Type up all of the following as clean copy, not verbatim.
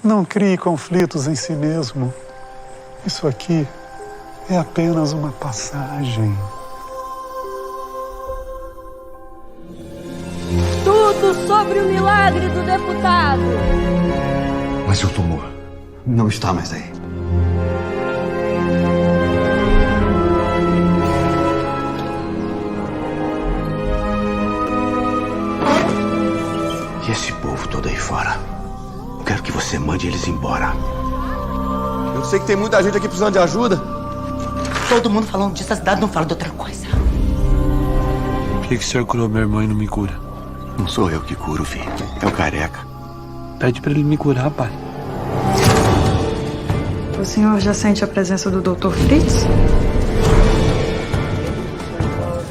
Não crie conflitos em si mesmo. Isso aqui é apenas uma passagem. Tudo sobre o milagre do deputado. Mas seu tumor não está mais aí. E esse povo todo aí fora? Quero que você mande eles embora. Eu sei que tem muita gente aqui precisando de ajuda. Todo mundo falando disso, a cidade não fala de outra coisa. Por que o senhor curou meu irmão e não me cura? Não sou eu que curo, filho. É o careca. Pede pra ele me curar, pai. O senhor já sente a presença do Dr. Fritz?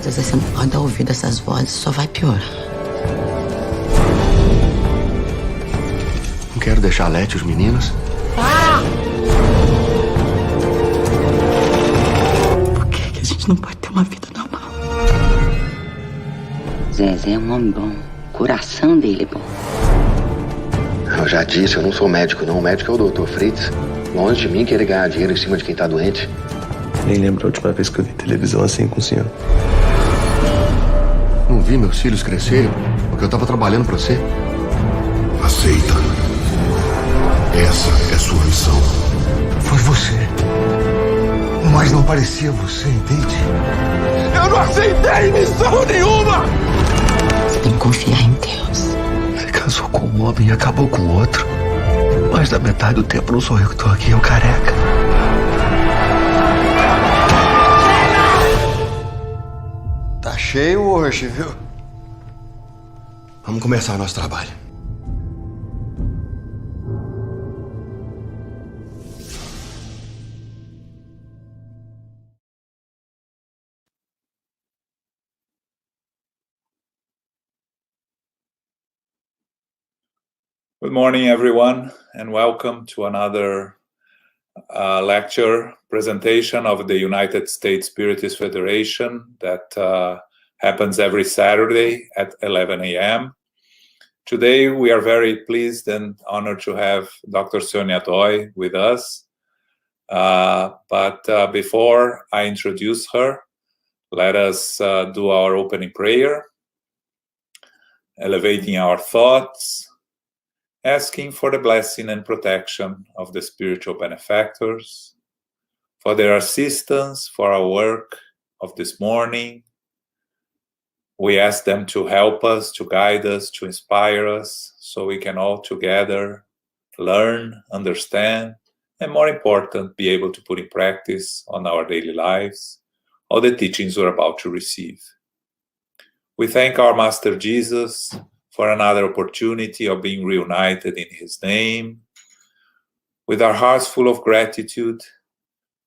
Se você não pode dar ouvido a essas vozes, só vai piorar. Não quero deixar a Lete e os meninos. Por que a gente não pode ter uma vida normal? Zezé é um homem bom. O coração dele é bom. Eu já disse, eu não sou médico, não. O médico é o Dr. Fritz. Longe de mim querer ganhar dinheiro em cima de quem tá doente. Nem lembro a última vez que eu vi televisão assim com o senhor. Não vi meus filhos crescerem porque eu tava trabalhando pra você. Aceita. Essa é sua missão. Foi você. Mas não parecia você, entende? Eu não aceitei missão nenhuma! Você tem que confiar em Deus. Você casou com um homem e acabou com o outro. Mais da metade do tempo não sou eu que tô aqui, é o careca. Tá cheio hoje, viu? Vamos começar o nosso trabalho. Good morning, everyone, and welcome to another lecture presentation of the United States Spiritist Federation that happens every Saturday at 11 a.m. Today, we are very pleased and honored to have Dr. Sonia Doi with us. But before I introduce her, let us do our opening prayer, elevating our thoughts, asking for the blessing and protection of the spiritual benefactors, for their assistance for our work of this morning. We ask them to help us, to guide us, to inspire us, so we can all together learn, understand, and more important, be able to put in practice on our daily lives all the teachings we're about to receive. We thank our Master Jesus for another opportunity of being reunited in his name. With our hearts full of gratitude,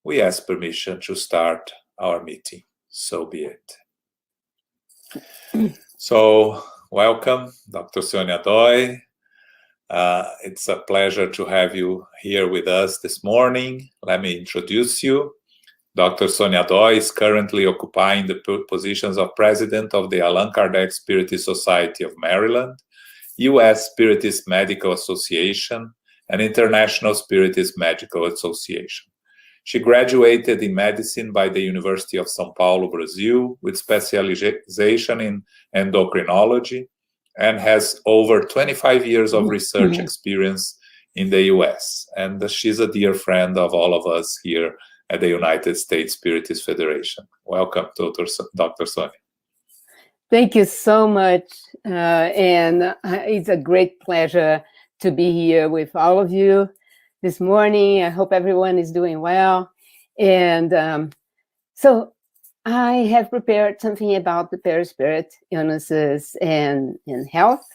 we ask permission to start our meeting. So be it. So, welcome, Dr. Sonia Doi. It's a pleasure to have you here with us this morning. Let me introduce you. Dr. Sonia Doi is currently occupying the positions of President of the Allan Kardec Spiritist Society of Maryland, U.S. Spiritist Medical Association, and International Spiritist Medical Association. She graduated in medicine by the University of São Paulo, Brazil, with specialization in endocrinology, and has over 25 years of research experience in the U.S. And she's a dear friend of all of us here at the United States Spiritist Federation. Welcome, Dr. Sonia. Thank you so much, and it's a great pleasure to be here with all of you this morning. I hope everyone is doing well. And so I have prepared something about the perispirit illnesses and health,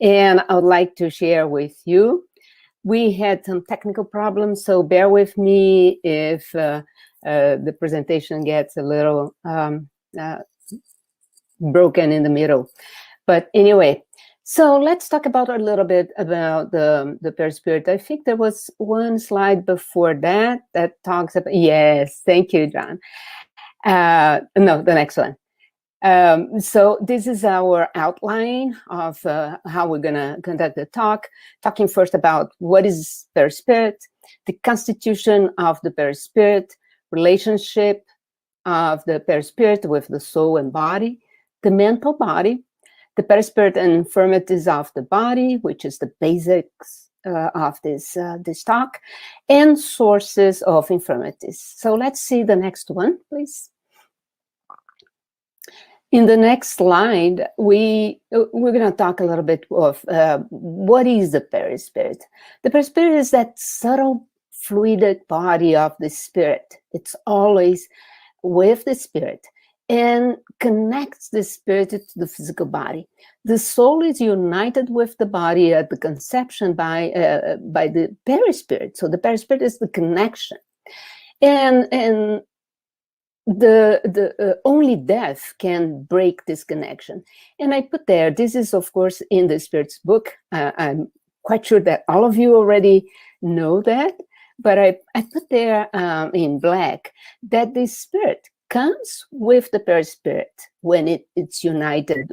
and I would like to share with you. We had some technical problems, so bear with me if the presentation gets a little broken in the middle. But anyway, so let's talk about a little bit about the perispirit. I think there was one slide before that talks about, yes, thank you, John. No, the next one. So this is our outline of how we're going to conduct the talk, talking first about what is perispirit, the constitution of the perispirit, relationship of the perispirit with the soul and body, the mental body, the perispirit and infirmities of the body, which is the basics of this talk, and sources of infirmities. So let's see the next one, please. In the next slide, we're going to talk a little bit of what is the perispirit. The perispirit is that subtle fluidic body of the spirit. It's always with the spirit and connects the spirit to the physical body. The soul is united with the body at the conception by the perispirit. So the perispirit is the connection, and the only death can break this connection. And I put there, this is of course in the Spirit's book. I'm quite sure that all of you already know that, but I put there in black that the spirit comes with the perispirit when it's united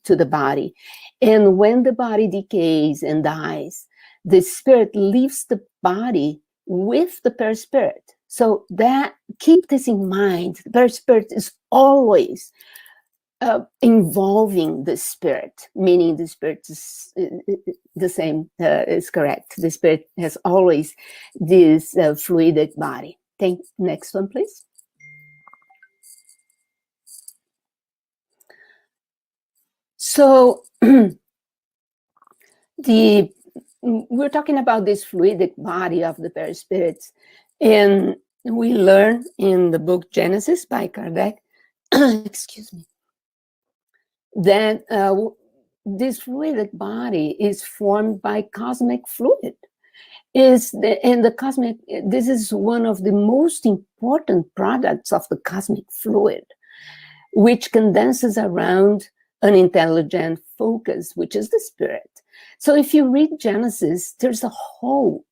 to the body. And when the body decays and dies, the spirit leaves the body with the perispirit. So that, keep this in mind. The perispirit is always involving the spirit, meaning the spirit is the same, is correct. The spirit has always this fluidic body. Next one, please. So we're talking about this fluidic body of the perispirits, and we learn in the book Genesis by Kardec, excuse me, that this fluidic body is formed by cosmic fluid. This is one of the most important products of the cosmic fluid, which condenses around an intelligent focus, which is the spirit. So if you read Genesis, there's a whole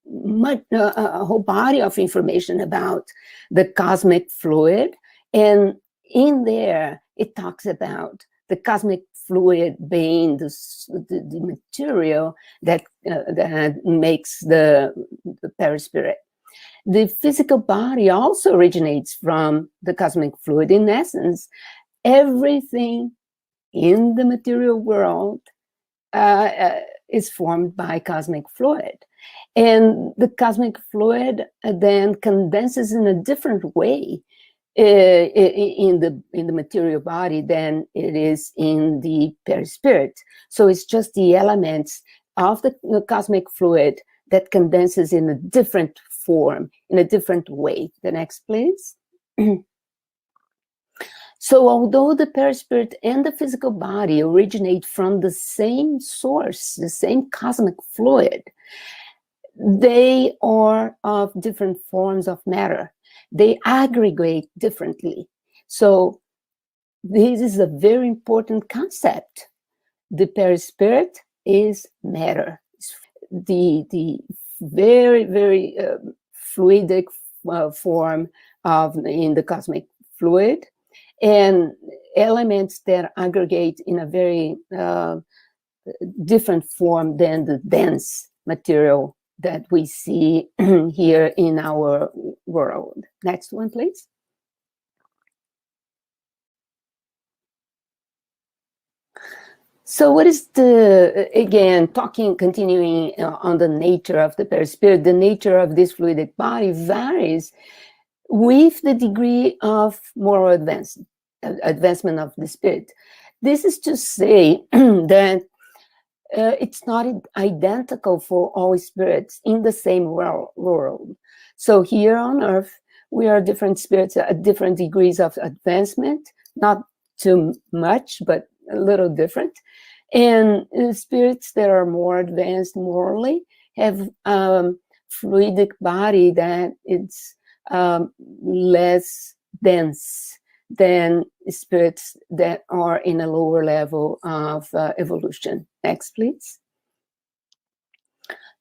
body of information about the cosmic fluid, and in there it talks about the cosmic fluid being the material that makes the perispirit. The physical body also originates from the cosmic fluid. In essence, everything in the material world is formed by cosmic fluid. And the cosmic fluid then condenses in a different way in the material body than it is in the perispirit. So it's just the elements of the cosmic fluid that condenses in a different form, in a different way. The next, please. So although the perispirit and the physical body originate from the same source, the same cosmic fluid, they are of different forms of matter. They aggregate differently. So this is a very important concept. The perispirit is matter. The very, very fluidic form in the cosmic fluid, and elements that aggregate in a very different form than the dense material that we see here in our world. Next one, please. So what is continuing on the nature of the perispirit, the nature of this fluidic body varies with the degree of moral advancement of the spirit. This is to say that it's not identical for all spirits in the same world. So here on earth, we are different spirits at different degrees of advancement, not too much, but a little different. And spirits that are more advanced morally have fluidic body that it's less dense than spirits that are in a lower level of evolution. Next, please.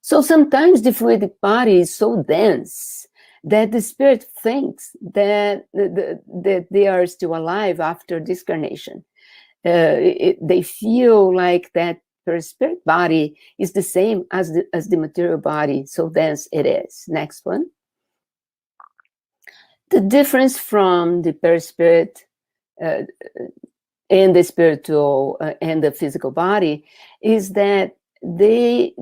So sometimes the fluidic body is so dense that the spirit thinks that that they are still alive after discarnation. They feel like that perispirit body is the same as the material body, so thence it is. Next one. The difference from the perispirit and the spiritual and the physical body is that the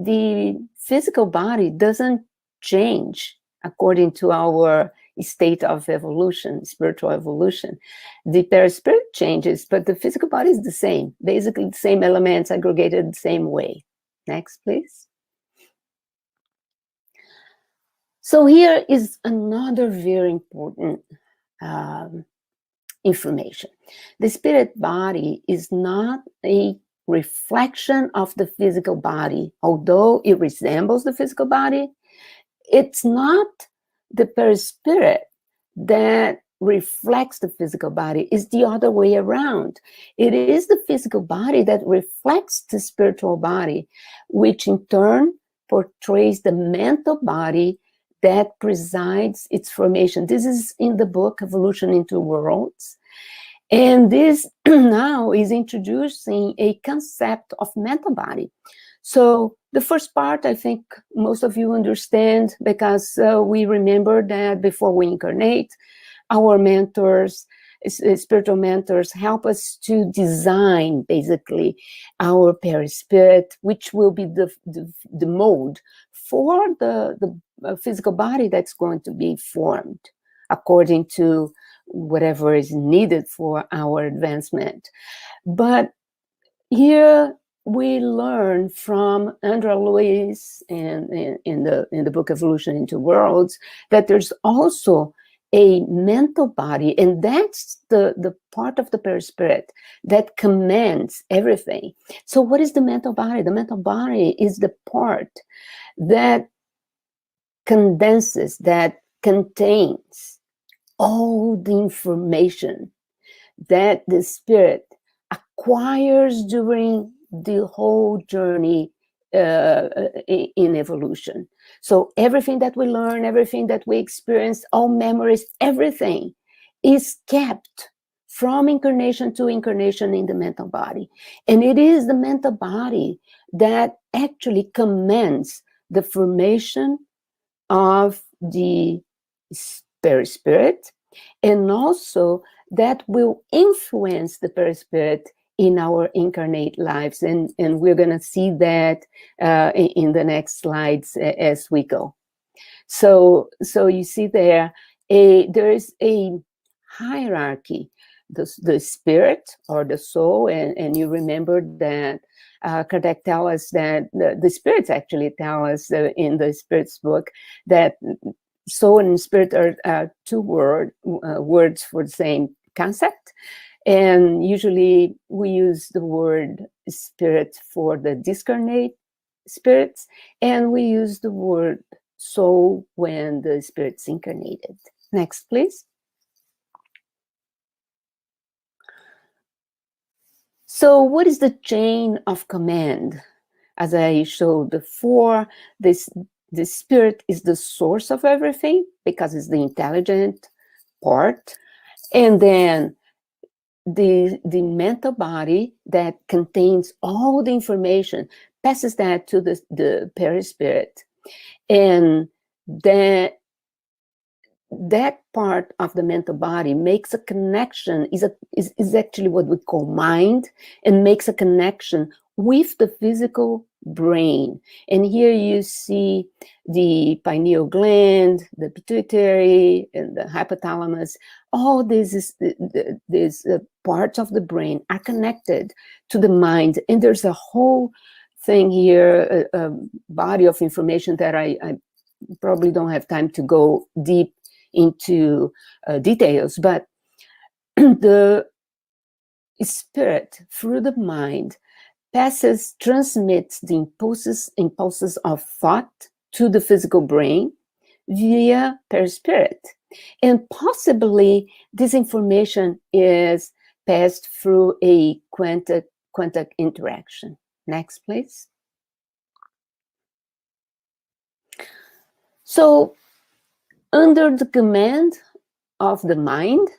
physical body doesn't change according to our state of evolution, spiritual evolution. The perispirit changes, but the physical body is the same, basically the same elements aggregated the same way. Next, please. So here is another very important information. The spirit body is not a reflection of the physical body, although it resembles the physical body. It's not the perispirit that reflects the physical body. It's the other way around. It is the physical body that reflects the spiritual body, which in turn portrays the mental body that presides its formation. This is in the book Evolution into Worlds. And this now is introducing a concept of mental body. So the first part, I think most of you understand, because we remember that before we incarnate, our mentors, spiritual mentors, help us to design basically our perispirit, which will be the mold for the physical body that's going to be formed according to whatever is needed for our advancement. But here we learn from Andrea Lewis and in the book Evolution into Worlds that there's also a mental body, and that's the part of the perispirit that commands everything. So what is the mental body? The mental body is the part that condenses, that contains all the information that the spirit acquires during the whole journey in evolution. So everything that we learn, everything that we experience, all memories, everything is kept from incarnation to incarnation in the mental body. And it is the mental body that actually commands the formation of the perispirit, and also that will influence the perispirit in our incarnate lives. And we're going to see that in the next slides as we go. So you see there is a hierarchy, the spirit or the soul, and you remember that Kardec tells us that the spirits actually tell us in the Spirit's book that soul and spirit are two words for the same concept. And usually we use the word spirit for the discarnate spirits, and we use the word soul when the spirit's incarnated. Next, please. So what is the chain of command? As I showed before, the spirit is the source of everything because it's the intelligent part. And then the mental body that contains all the information passes that to the perispirit. And that part of the mental body makes a connection, is actually what we call mind, and makes a connection with the physical brain. And here you see the pineal gland, the pituitary, and the hypothalamus. All these parts of the brain are connected to the mind. And there's a whole thing here, a body of information that I probably don't have time to go deep into details, but the spirit through the mind transmits the impulses of thought to the physical brain via perispirit. And possibly this information is passed through a quantum interaction. Next, please. So under the command of the mind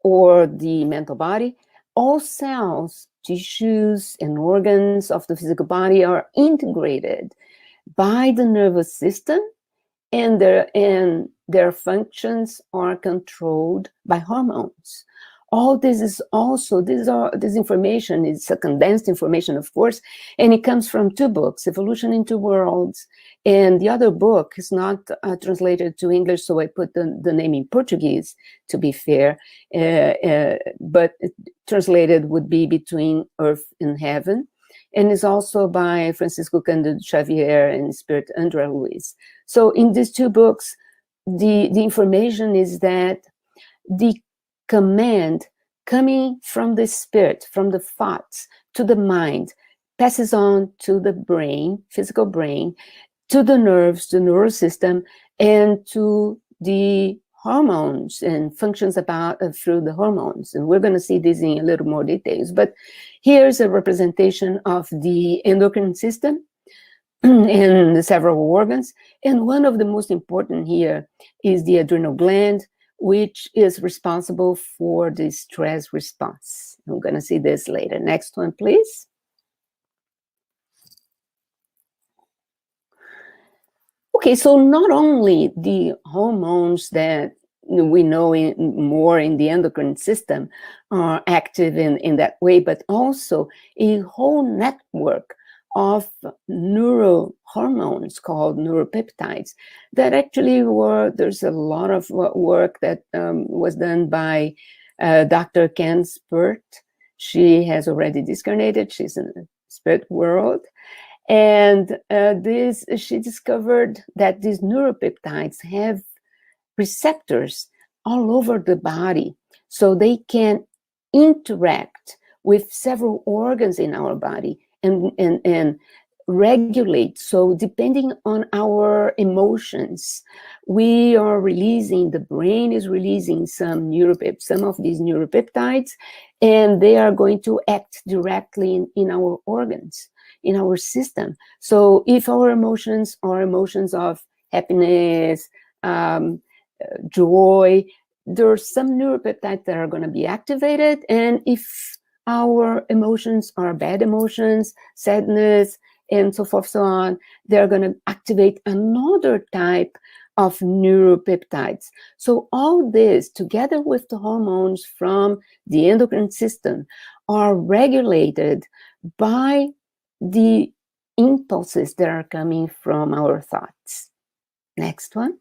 or the mental body, all cells, tissues, and organs of the physical body are integrated by the nervous system, and their functions are controlled by hormones. All this is also, this information is a condensed information, of course, and it comes from two books, Evolution in Two Worlds, and the other book is not translated to English, so I put the name in Portuguese, to be fair, but translated would be Between Earth and Heaven, and is also by Francisco Cândido Xavier and Spirit André Luiz. So in these two books, the information is that the command coming from the spirit, from the thoughts to the mind, passes on to the brain, physical brain, to the nerves, the neural system, and to the hormones and functions through the hormones. And we're going to see this in a little more details. But here's a representation of the endocrine system and the several organs. And one of the most important here is the adrenal gland, which is responsible for the stress response. I'm going to see this later. Next one, please. Okay, so not only the hormones that we know more in the endocrine system are active in that way, but also a whole network of neurohormones called neuropeptides that actually there's a lot of work that was done by Dr. Ken Spurt. She has already discarnated, she's in the spirit world. And she discovered that these neuropeptides have receptors all over the body, so they can interact with several organs in our body and regulate. So depending on our emotions, we are releasing, the brain is releasing some of these neuropeptides, and they are going to act directly in our organs, in our system. So if our emotions are emotions of happiness, joy, there are some neuropeptides that are going to be activated. And if our emotions are bad emotions, sadness, and so forth, so on, they're going to activate another type of neuropeptides. So all this, together with the hormones from the endocrine system, are regulated by the impulses that are coming from our thoughts. Next one.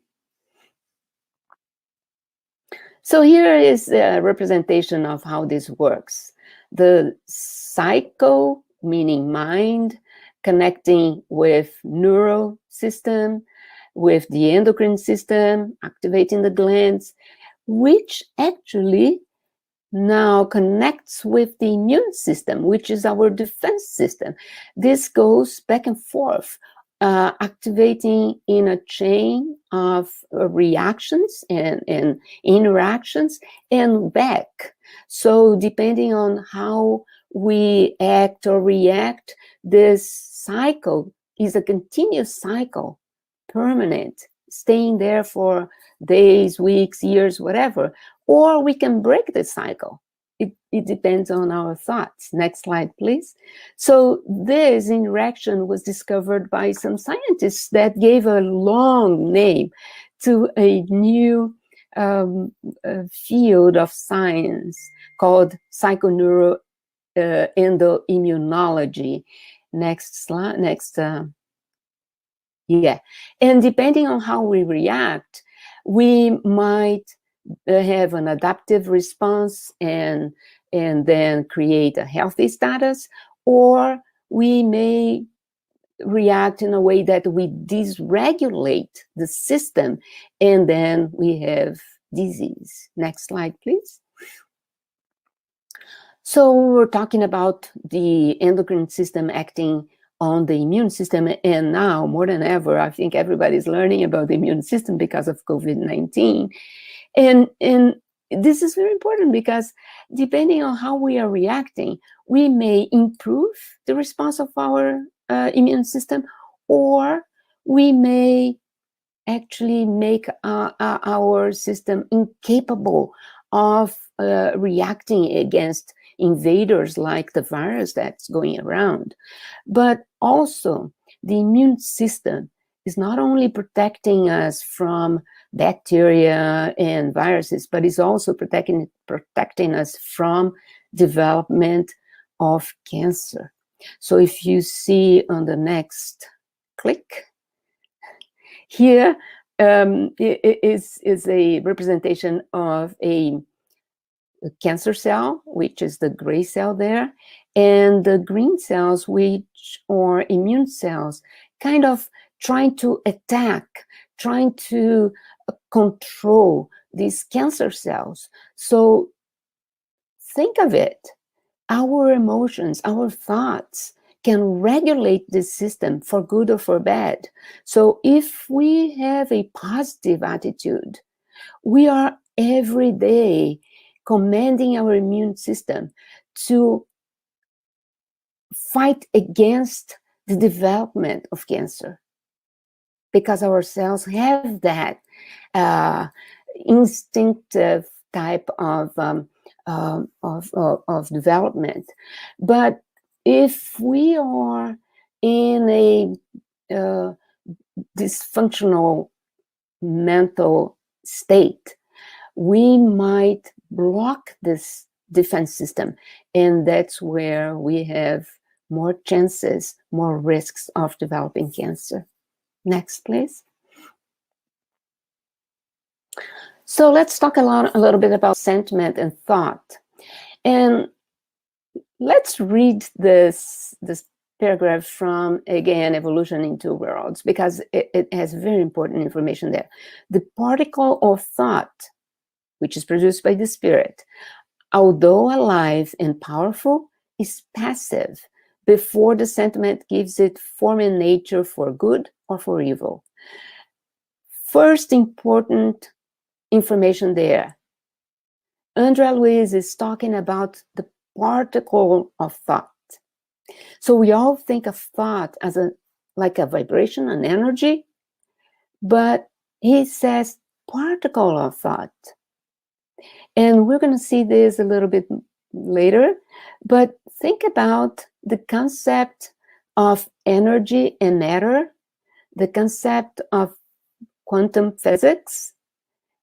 So here is a representation of how this works. The psycho, meaning mind, connecting with neural system, with the endocrine system, activating the glands, which actually now connects with the immune system, which is our defense system. This goes back and forth, activating in a chain of reactions and interactions and back. So depending on how we act or react, this cycle is a continuous cycle, permanent, staying there for days, weeks, years, whatever. Or we can break the cycle. It depends on our thoughts. Next slide, please. So this interaction was discovered by some scientists that gave a long name to a new field of science called psychoneuroendoimmunology. Next slide, yeah. And depending on how we react, we might have an adaptive response and then create a healthy status, or we may react in a way that we dysregulate the system, and then we have disease. Next slide, please. So we're talking about the endocrine system acting on the immune system, and now more than ever, I think everybody's learning about the immune system because of COVID-19. And this is very important because depending on how we are reacting, we may improve the response of our immune system, or we may actually make our system incapable of reacting against invaders like the virus that's going around. But also, the immune system is not only protecting us from bacteria and viruses, but is also protecting us from development of cancer. So if you see on the next click, here is a representation of a cancer cell, which is the gray cell there, and the green cells, which are immune cells, kind of trying to attack, trying to control these cancer cells. So think of it. Our emotions, our thoughts can regulate this system for good or for bad. So if we have a positive attitude, we are every day commanding our immune system to fight against the development of cancer, because our cells have that instinctive type of development. But if we are in a dysfunctional mental state, we might block this defense system, and that's where we have more chances, more risks of developing cancer. Next, please. So let's talk a little bit about sentiment and thought. And let's read this paragraph from, again, Evolution in Two Worlds, because it has very important information there. The particle of thought, which is produced by the spirit, although alive and powerful, is passive before the sentiment gives it form and nature for good or for evil. First important information there. André Luiz is talking about the particle of thought. So we all think of thought as like a vibration, an energy, but he says particle of thought. And we're going to see this a little bit later, but think about the concept of energy and matter, the concept of quantum physics,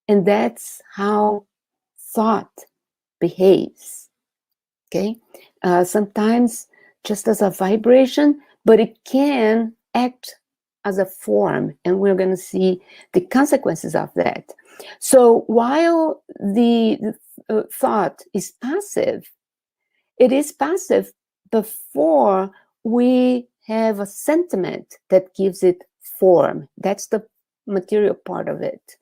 and that's how thought behaves, okay? Sometimes just as a vibration, but it can act as a form, and we're going to see the consequences of that. So while the thought is passive, it is passive before we have a sentiment that gives it form. That's the material part of it.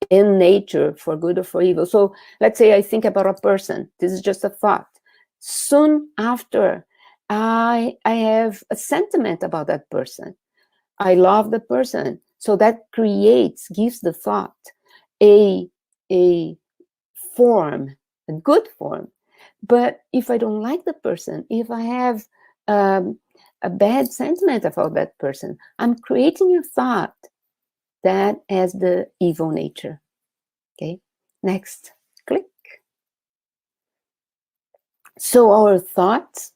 In nature, for good or for evil. So let's say I think about a person. This is just a thought. Soon after, I have a sentiment about that person. I love the person. So that gives the thought a form, a good form. But if I don't like the person, if I have a bad sentiment about that person, I'm creating a thought that has the evil nature. Okay, next, click. So our thoughts,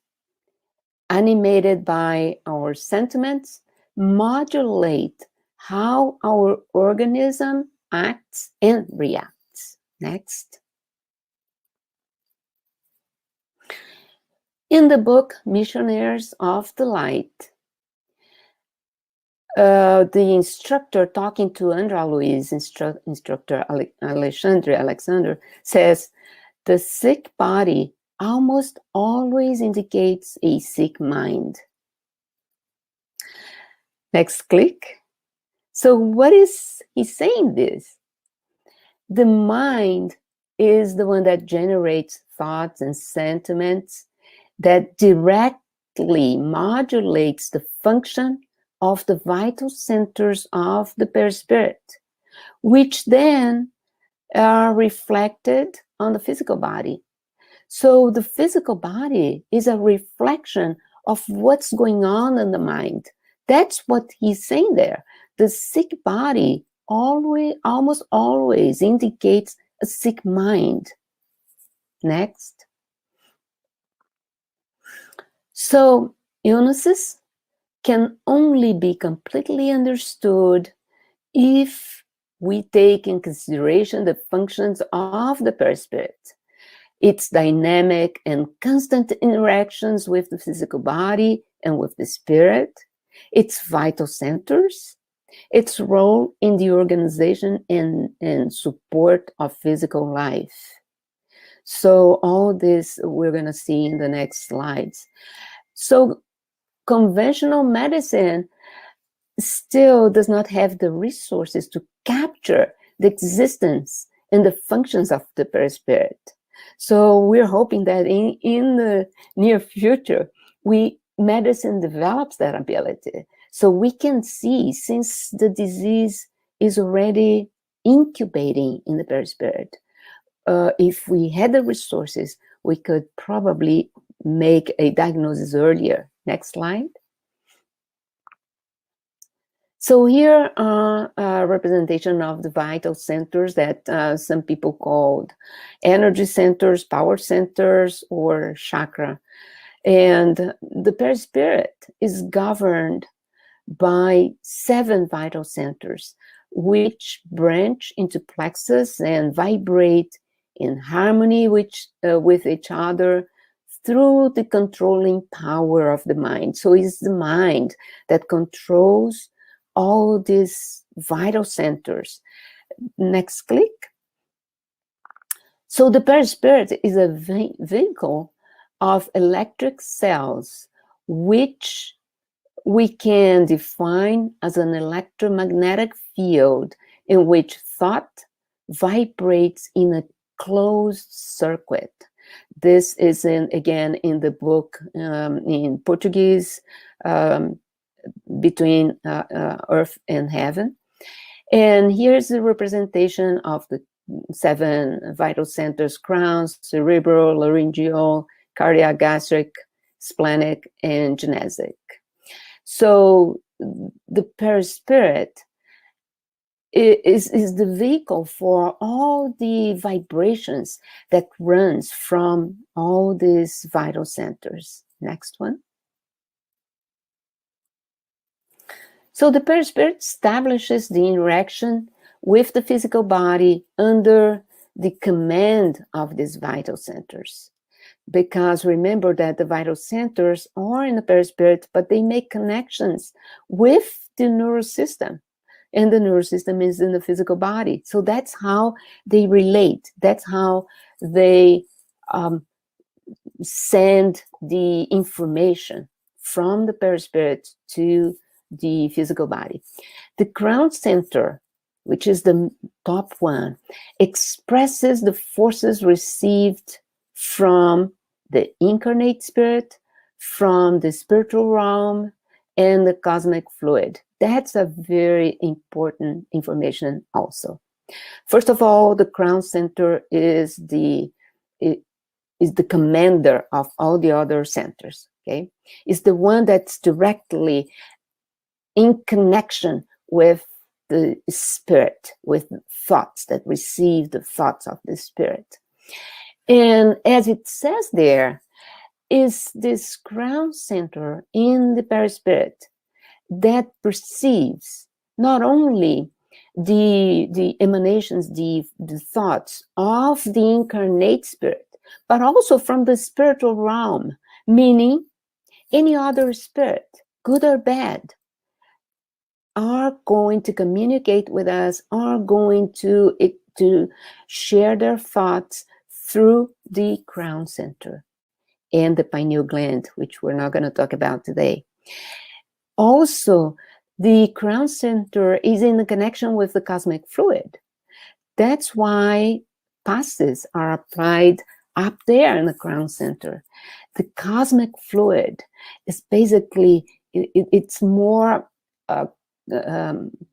animated by our sentiments, modulate how our organism acts and reacts. Next. In the book Missionaries of the Light, the instructor talking to André Luiz, instructor Alexander, says, the sick body almost always indicates a sick mind. Next click. So what is he saying this? The mind is the one that generates thoughts and sentiments that directly modulates the function of the vital centers of the perispirit, which then are reflected on the physical body. So the physical body is a reflection of what's going on in the mind. That's what he's saying there. The sick body almost always indicates a sick mind. Next. So illnesses can only be completely understood if we take in consideration the functions of the perispirit, its dynamic and constant interactions with the physical body and with the spirit, its vital centers, its role in the organization and support of physical life. So all this we're going to see in the next slides. So conventional medicine still does not have the resources to capture the existence and the functions of the perispirit. So we're hoping that in the near future, medicine develops that ability. So we can see, since the disease is already incubating in the perispirit, if we had the resources, we could probably make a diagnosis earlier. Next slide. So here are a representation of the vital centers that some people called energy centers, power centers, or chakra. And the perispirit is governed by 7 vital centers, which branch into plexus and vibrate in harmony with each other through the controlling power of the mind. So it's the mind that controls all these vital centers. Next click. So the perispirit is a vehicle of electric cells, which we can define as an electromagnetic field in which thought vibrates in a closed circuit. This is again in the book in Portuguese, Between Earth and Heaven. And here's the representation of the 7 vital centers: crown, cerebral, laryngeal, cardiac, gastric, splenic, and genesic. So the perispirit is the vehicle for all the vibrations that runs from all these vital centers. Next one. So the perispirit establishes the interaction with the physical body under the command of these vital centers. Because remember that the vital centers are in the perispirit, but they make connections with the nervous system. And the nervous system is in the physical body. So that's how they relate. That's how they send the information from the perispirit to the physical body. The crown center, which is the top one, expresses the forces received from the incarnate spirit, from the spiritual realm, and the cosmic fluid. That's a very important information also. First of all, the crown center is the commander of all the other centers, okay? It's the one that's directly in connection with the spirit, with thoughts that receive the thoughts of the spirit. And as it says there, is this crown center in the perispirit that perceives not only the emanations, the thoughts of the incarnate spirit, but also from the spiritual realm, meaning any other spirit, good or bad, are going to communicate with us, are going to share their thoughts through the crown center and the pineal gland, which we're not going to talk about today. Also, the crown center is in the connection with the cosmic fluid. That's why passes are applied up there in the crown center. The cosmic fluid is basically, it's more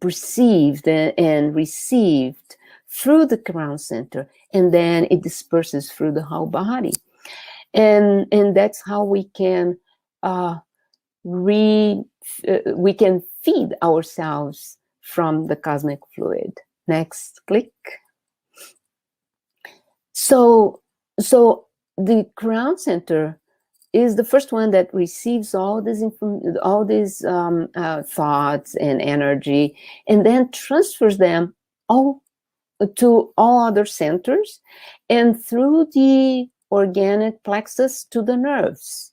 perceived and received through the crown center, and then it disperses through the whole body. And that's how we can we can feed ourselves from the cosmic fluid. Next, click. So the crown center is the first one that receives all these thoughts and energy, and then transfers them all to all other centers, and through the organic plexus to the nerves,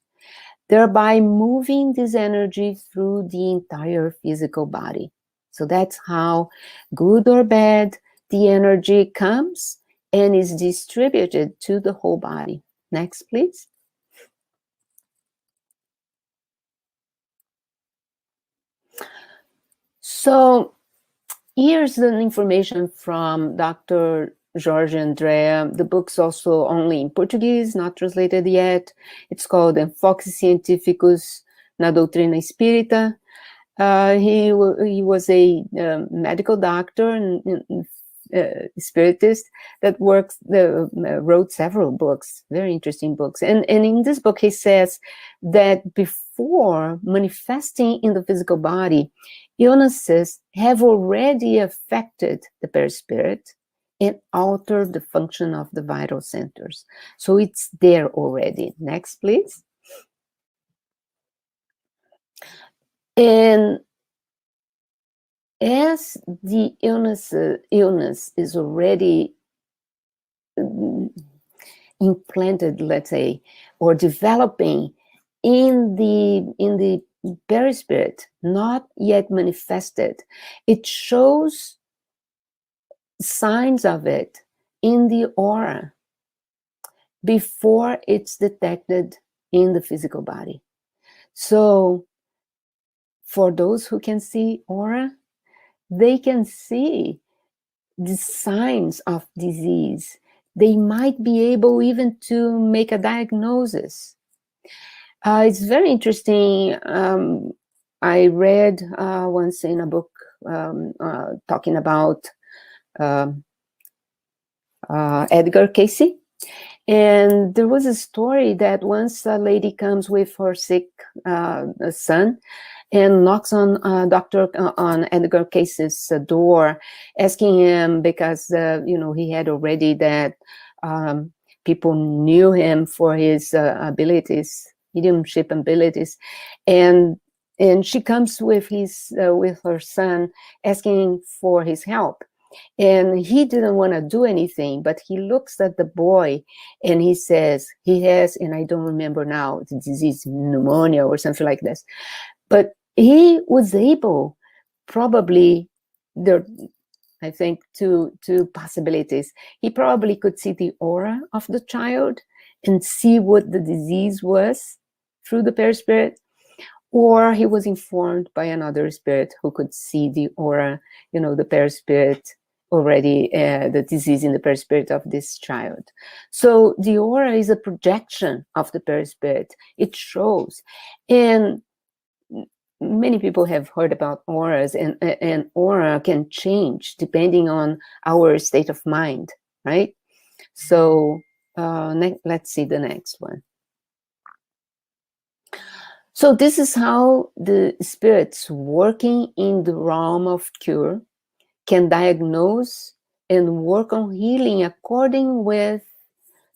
thereby moving this energy through the entire physical body. So that's how, good or bad, the energy comes and is distributed to the whole body. Next, please. So here's the information from Dr. Jorge Andrea. The book's also only in Portuguese, not translated yet. It's called Enfoques Científicos na Doutrina Espírita. He was a medical doctor and spiritist that wrote several books, very interesting books. And in this book, he says that before manifesting in the physical body, illnesses have already affected the perispirit and altered the function of the vital centers. So it's there already. Next, please. And as the illness is already implanted, let's say, or developing in the perispirit, not yet manifested, it shows signs of it in the aura before it's detected in the physical body. So for those who can see aura, they can see the signs of disease. They might be able even to make a diagnosis. It's very interesting. I read once in a book talking about Edgar Cayce, and there was a story that once a lady comes with her sick son and knocks on on Edgar Cayce's door, asking him, because he had already that people knew him for his abilities, mediumship abilities, and she comes with her son, asking for his help. And he didn't want to do anything, but he looks at the boy and he says he has, and I don't remember now, the disease, pneumonia or something like this. But he was able, probably, I think two possibilities. He probably could see the aura of the child and see what the disease was through the perispirit, or he was informed by another spirit who could see the aura, the perispirit already, the disease in the perispirit of this child. So the aura is a projection of the perispirit. It shows. And many people have heard about auras, and aura can change depending on our state of mind, right? So let's see the next one. So this is how the spirits working in the realm of cure can diagnose and work on healing according with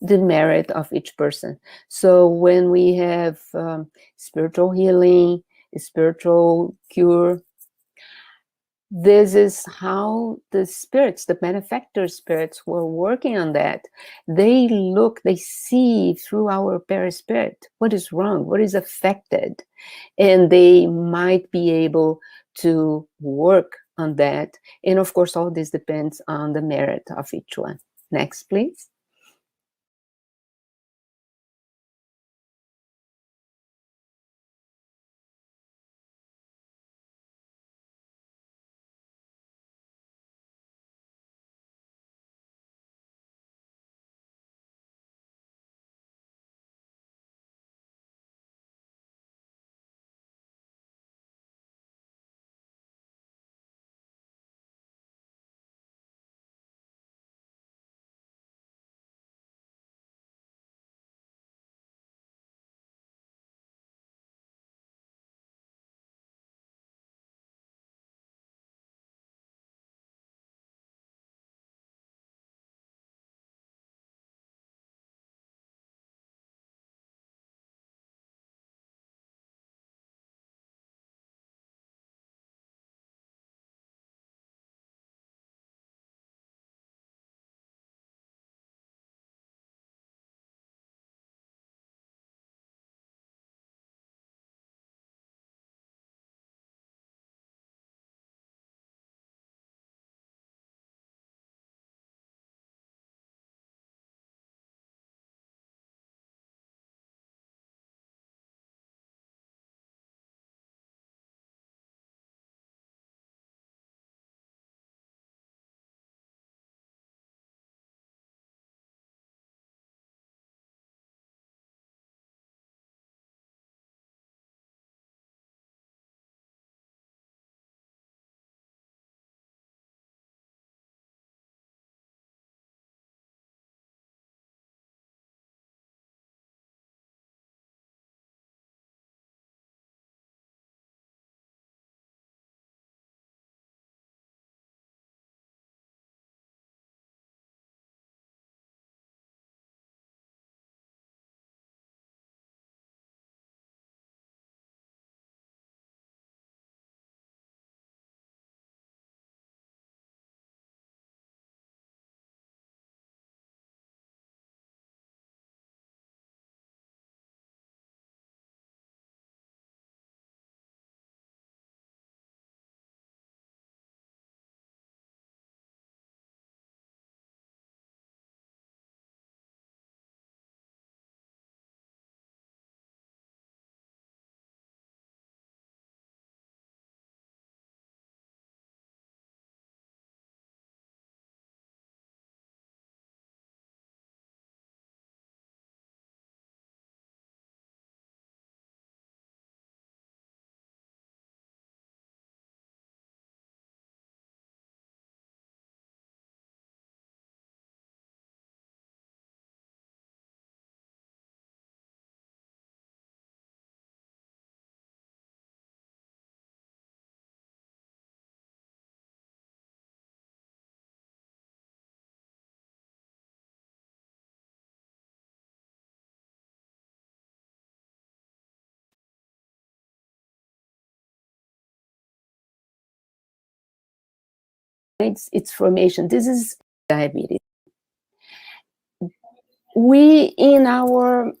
the merit of each person. So when we have spiritual healing, spiritual cure, this is how the spirits, the benefactor spirits, were working on that. They see through our perispirit what is wrong, what is affected, and they might be able to work on that. And of course, all this depends on the merit of each one. Next, please. its formation. This is diabetes. We, in our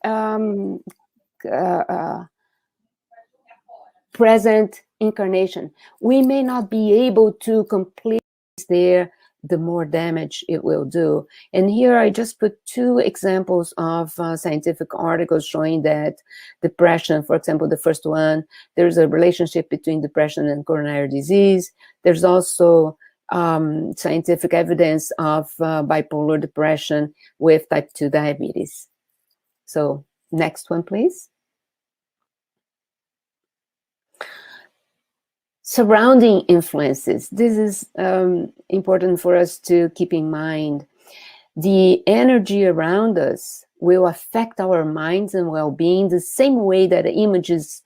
present incarnation, we may not be able to complete there, the more damage it will do. And here I just put two examples of scientific articles showing that depression, for example, the first one, there's a relationship between depression and coronary disease. There's also scientific evidence of bipolar depression with type 2 diabetes. So next one, please. Surrounding influences. This is important for us to keep in mind. The energy around us will affect our minds and well-being the same way that images,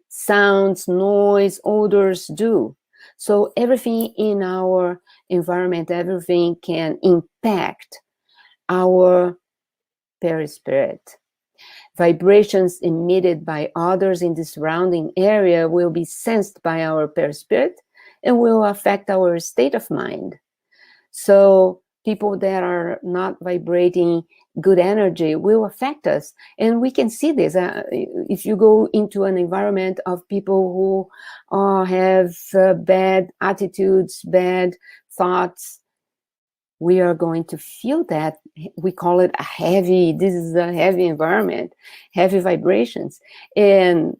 sounds, noise, odors do. So everything in our environment, everything can impact our perispirit. Vibrations emitted by others in the surrounding area will be sensed by our perispirit and will affect our state of mind. So people that are not vibrating good energy will affect us. And we can see this. If you go into an environment of people who have bad attitudes, bad thoughts, we are going to feel that. We call it this is a heavy environment, heavy vibrations. And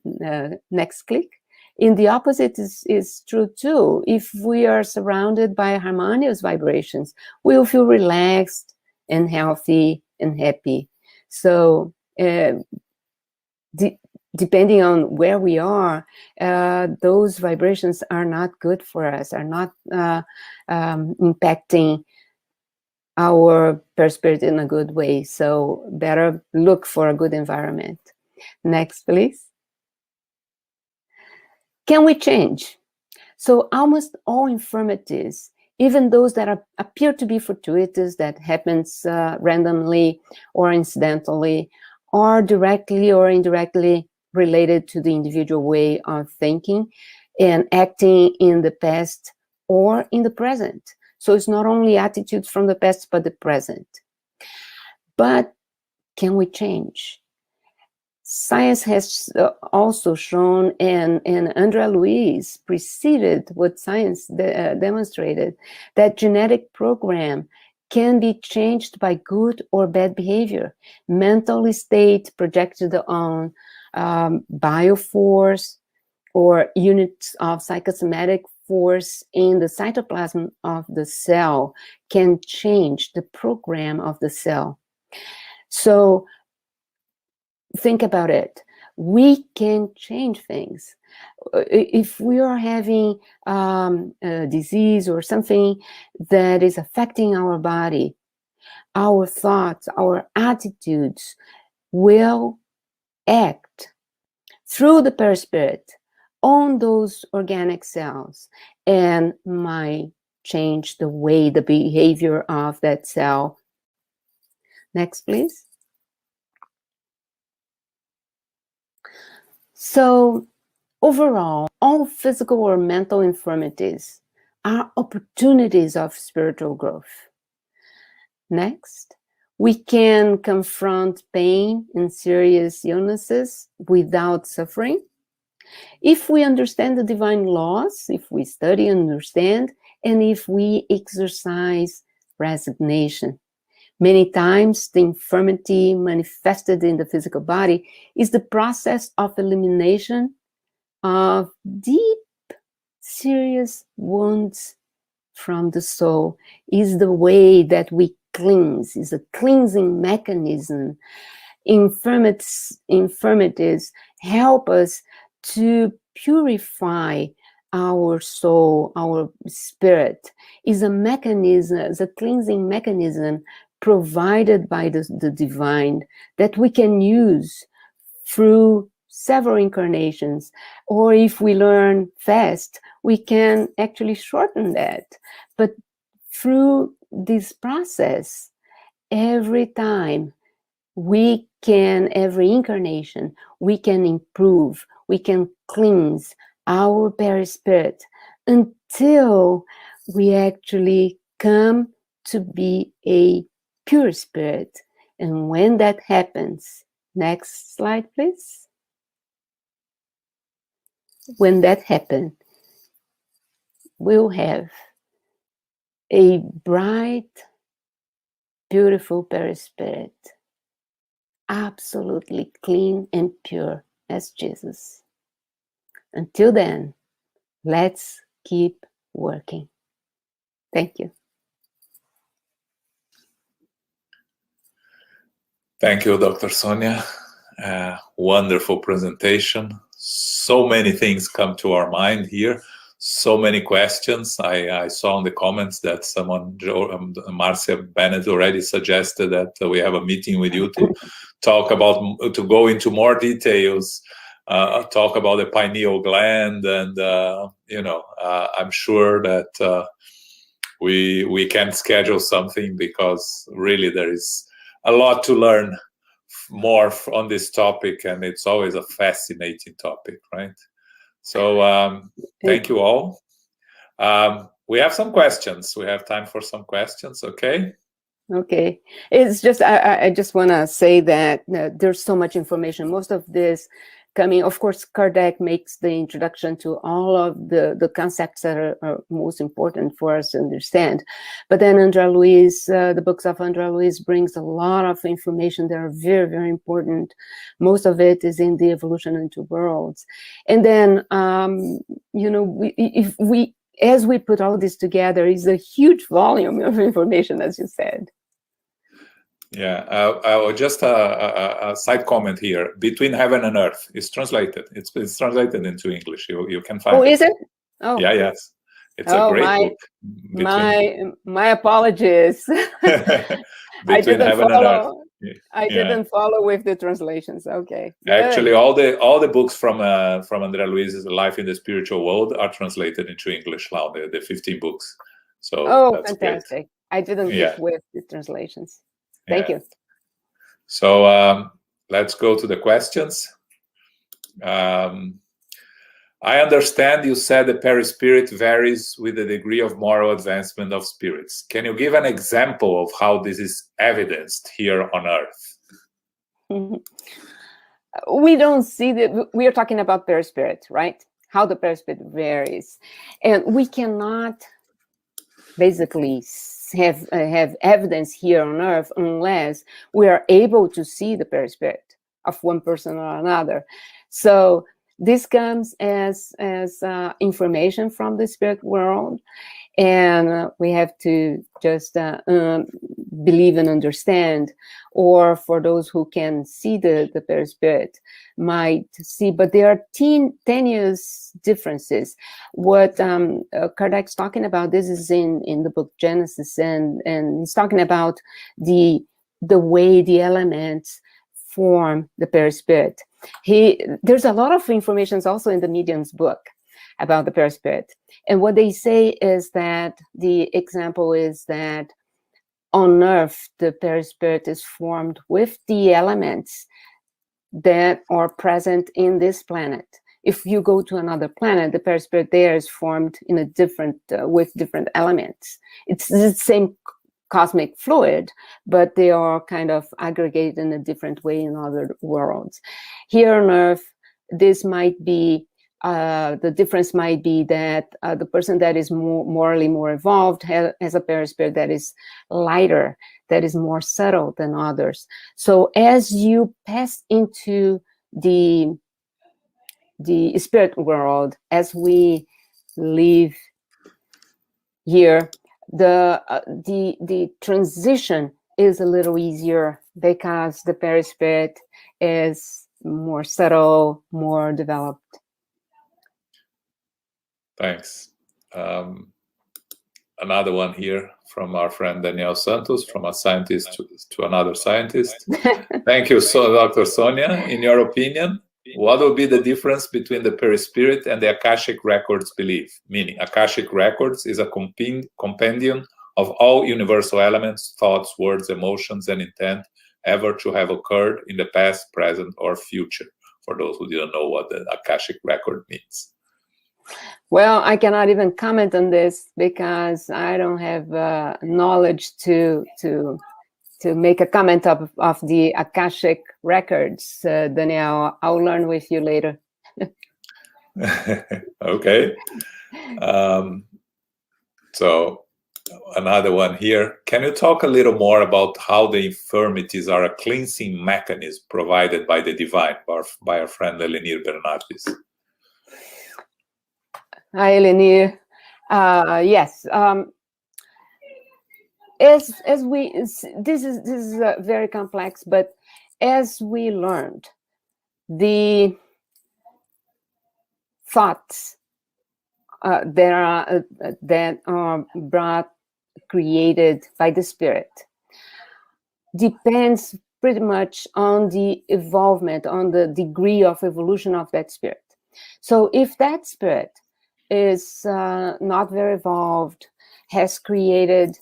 next click. In the opposite is true too. If we are surrounded by harmonious vibrations, we'll feel relaxed and healthy and happy. So depending on where we are, those vibrations are not good for us, are not impacting our perispirit in a good way. So better look for a good environment. Next, please. Can we change? So almost all infirmities, even those that appear to be fortuitous, that happens randomly or incidentally, are directly or indirectly related to the individual way of thinking and acting in the past or in the present. So it's not only attitudes from the past, but the present. But can we change? Science has also shown, and Andrea Luiz preceded what science demonstrated, that genetic program can be changed by good or bad behavior. Mental state projected on bioforce or units of psychosomatic force in the cytoplasm of the cell can change the program of the cell. So think about it. We can change things. If we are having a disease or something that is affecting our body, our thoughts, our attitudes will act through the perispirit on those organic cells and might change the way, the behavior of that cell. Next, please. So overall, all physical or mental infirmities are opportunities of spiritual growth. Next, we can confront pain and serious illnesses without suffering. If we understand the divine laws, if we study and understand, and if we exercise resignation. Many times, the infirmity manifested in the physical body is the process of elimination of deep, serious wounds from the soul, is the way that we cleanse, is a cleansing mechanism. Infirmities help us to purify our soul, our spirit. Is a mechanism, is a cleansing mechanism provided by the divine that we can use through several incarnations. Or if we learn fast, we can actually shorten that. But through this process, every time we can, every incarnation, we can improve, we can cleanse our perispirit until we actually come to be a pure spirit. And when that happens, next slide, please. When that happens, we'll have a bright, beautiful perispirit, absolutely clean and pure as Jesus. Until then, let's keep working. Thank you. Thank you, Dr. Sonia. Wonderful presentation. So many things come to our mind here. So many questions. I saw in the comments that someone, Marcia Bennett, already suggested that we have a meeting with you to talk about, to go into more details, talk about the pineal gland, and I'm sure that we can schedule something, because really there is a lot to learn more on this topic, and it's always a fascinating topic, right? So thank you all. We have some questions. We have time for some questions, okay? Okay. It's just, I just want to say that there's so much information. Most of this coming, of course, Kardec makes the introduction to all of the concepts that are most important for us to understand. But then André Luiz, the books of André Luiz brings a lot of information that are very, very important. Most of it is in the Evolution into Worlds. And then, as we put all this together, it's a huge volume of information, as you said. Yeah, just a side comment here. Between Heaven and Earth is translated. It's translated into English. You can find. Oh, it. is it? Oh, yeah, yes. It's a great book. My apologies. Between Heaven and Earth. I didn't follow with the translations. Okay. Actually, all the books from André Luiz's Life in the Spiritual World are translated into English now. The 15 books. So that's fantastic! Great. I didn't get with the translations. Thank you. So let's go to the questions. I understand you said the perispirit varies with the degree of moral advancement of spirits. Can you give an example of how this is evidenced here on Earth? We don't see that. We are talking about perispirit, right? How the perispirit varies. And we cannot basically have evidence here on Earth unless we are able to see the perispirit of one person or another. So this comes as information from the spirit world, and we have to just believe and understand. Or for those who can see the perispirit might see, but there are tenuous differences. What Kardec's talking about, this is in the book Genesis, and he's talking about the way the elements form the perispirit. There's a lot of information also in the Medium's book about the perispirit. And what they say is that the example is that on Earth, the perispirit is formed with the elements that are present in this planet. If you go to another planet, the perispirit there is formed in a different, with different elements. It's the same cosmic fluid, but they are kind of aggregated in a different way in other worlds. Here on Earth, this might be, the difference might be that the person that is morally more evolved has a perispirit that is lighter, that is more subtle than others. So as you pass into the spirit world, as we live here, the transition is a little easier because the perispirit is more subtle, more developed. Thanks. Another one here from our friend Daniel Santos, from a scientist to another scientist. Thank you, Dr. Sonia. In your opinion, what will be the difference between the perispirit and the Akashic Records belief? Meaning, Akashic Records is a compendium of all universal elements, thoughts, words, emotions, and intent ever to have occurred in the past, present, or future, for those who didn't know what the Akashic Record means. Well, I cannot even comment on this because I don't have knowledge to make a comment of the Akashic records. Danielle, I'll learn with you later. Okay. So another one here. Can you talk a little more about how the infirmities are a cleansing mechanism provided by the divine, by our friend Elenir Bernardes? Hi, Elenir. Yes. As we, this is very complex, but as we learned, the thoughts that are created by the spirit depends pretty much on the evolvement, on the degree of evolution of that spirit. So if that spirit is not very evolved, has created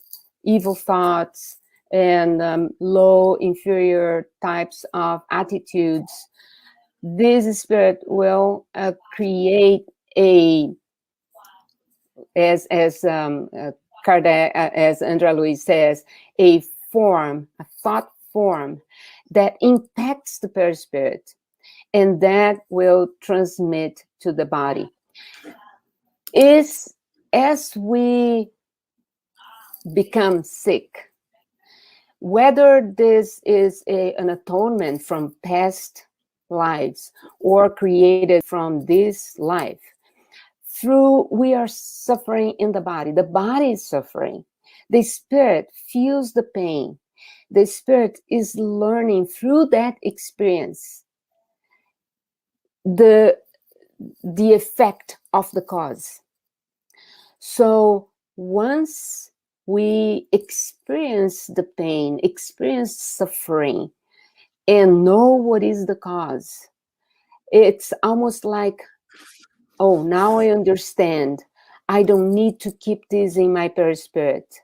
evil thoughts and low, inferior types of attitudes, this spirit will create a, as Kardec, as Andrea Luiz says, a form, a thought form that impacts the perispirit, and that will transmit to the body. As we become sick, whether this is an atonement from past lives or created from this life, we are suffering in the body is suffering, the spirit feels the pain, the spirit is learning through that experience the effect of the cause. So once we experience the pain, experience suffering, and know what is the cause, it's almost like, oh, now I understand. I don't need to keep this in my perispirit.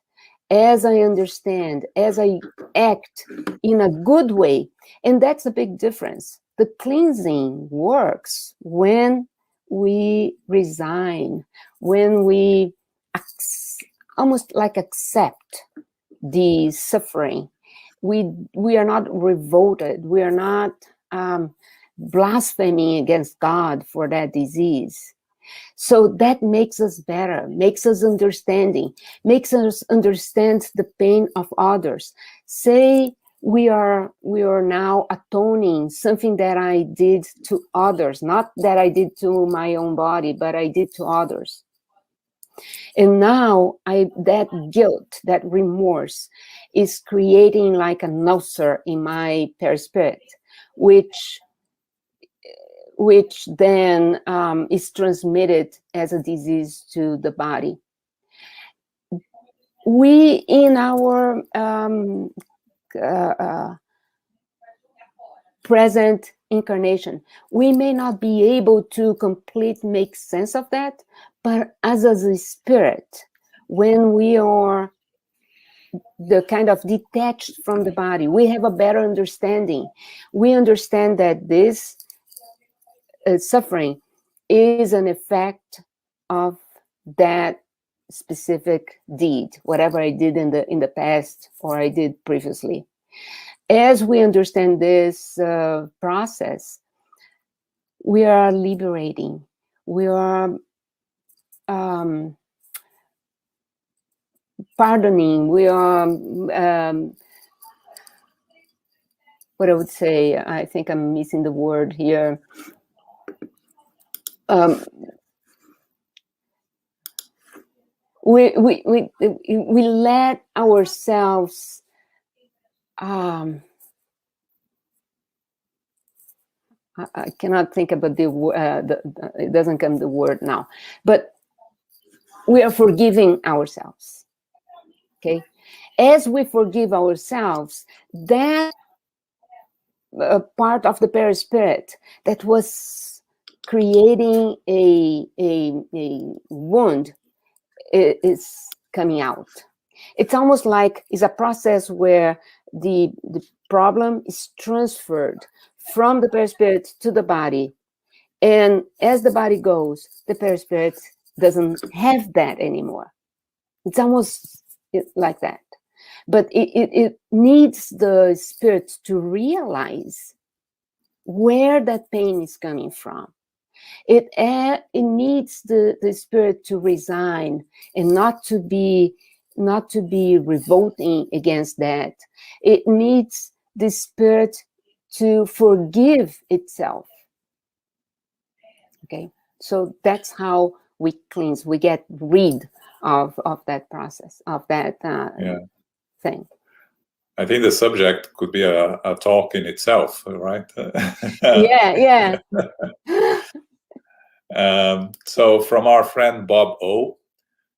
As I understand, as I act in a good way, and that's a big difference. The cleansing works when we resign, when we almost like accept the suffering. We are not revolted. We are not blaspheming against God for that disease. So that makes us better, makes us understanding, makes us understand the pain of others. Say we are now atoning something that I did to others, not that I did to my own body, but I did to others. And now that guilt, that remorse is creating like an ulcer in my perispirit, which then is transmitted as a disease to the body. We, in our present incarnation, we may not be able to completely make sense of that, but as a spirit, when we are the kind of detached from the body, we have a better understanding. We understand that this suffering is an effect of that specific deed, whatever I did in the past or I did previously. As we understand this process, we are liberating. We are pardoning. We are what I would say. I think I'm missing the word here. We let ourselves I cannot think about the word, it doesn't come the word now, but we are forgiving ourselves, okay? As we forgive ourselves, that part of the perispirit that was creating a wound is coming out. It's almost like it's a process where the problem is transferred from the perispirit to the body, And as the body goes, the perispirit doesn't have that anymore. It's almost like that. But it needs the spirit to realize where that pain is coming from. It needs the spirit to resign and not to be revolting against that. It needs the spirit to forgive itself. Okay, so that's how we cleanse. We get rid of that process, of that thing. I think the subject could be a talk in itself, right? Yeah. So from our friend Bob O,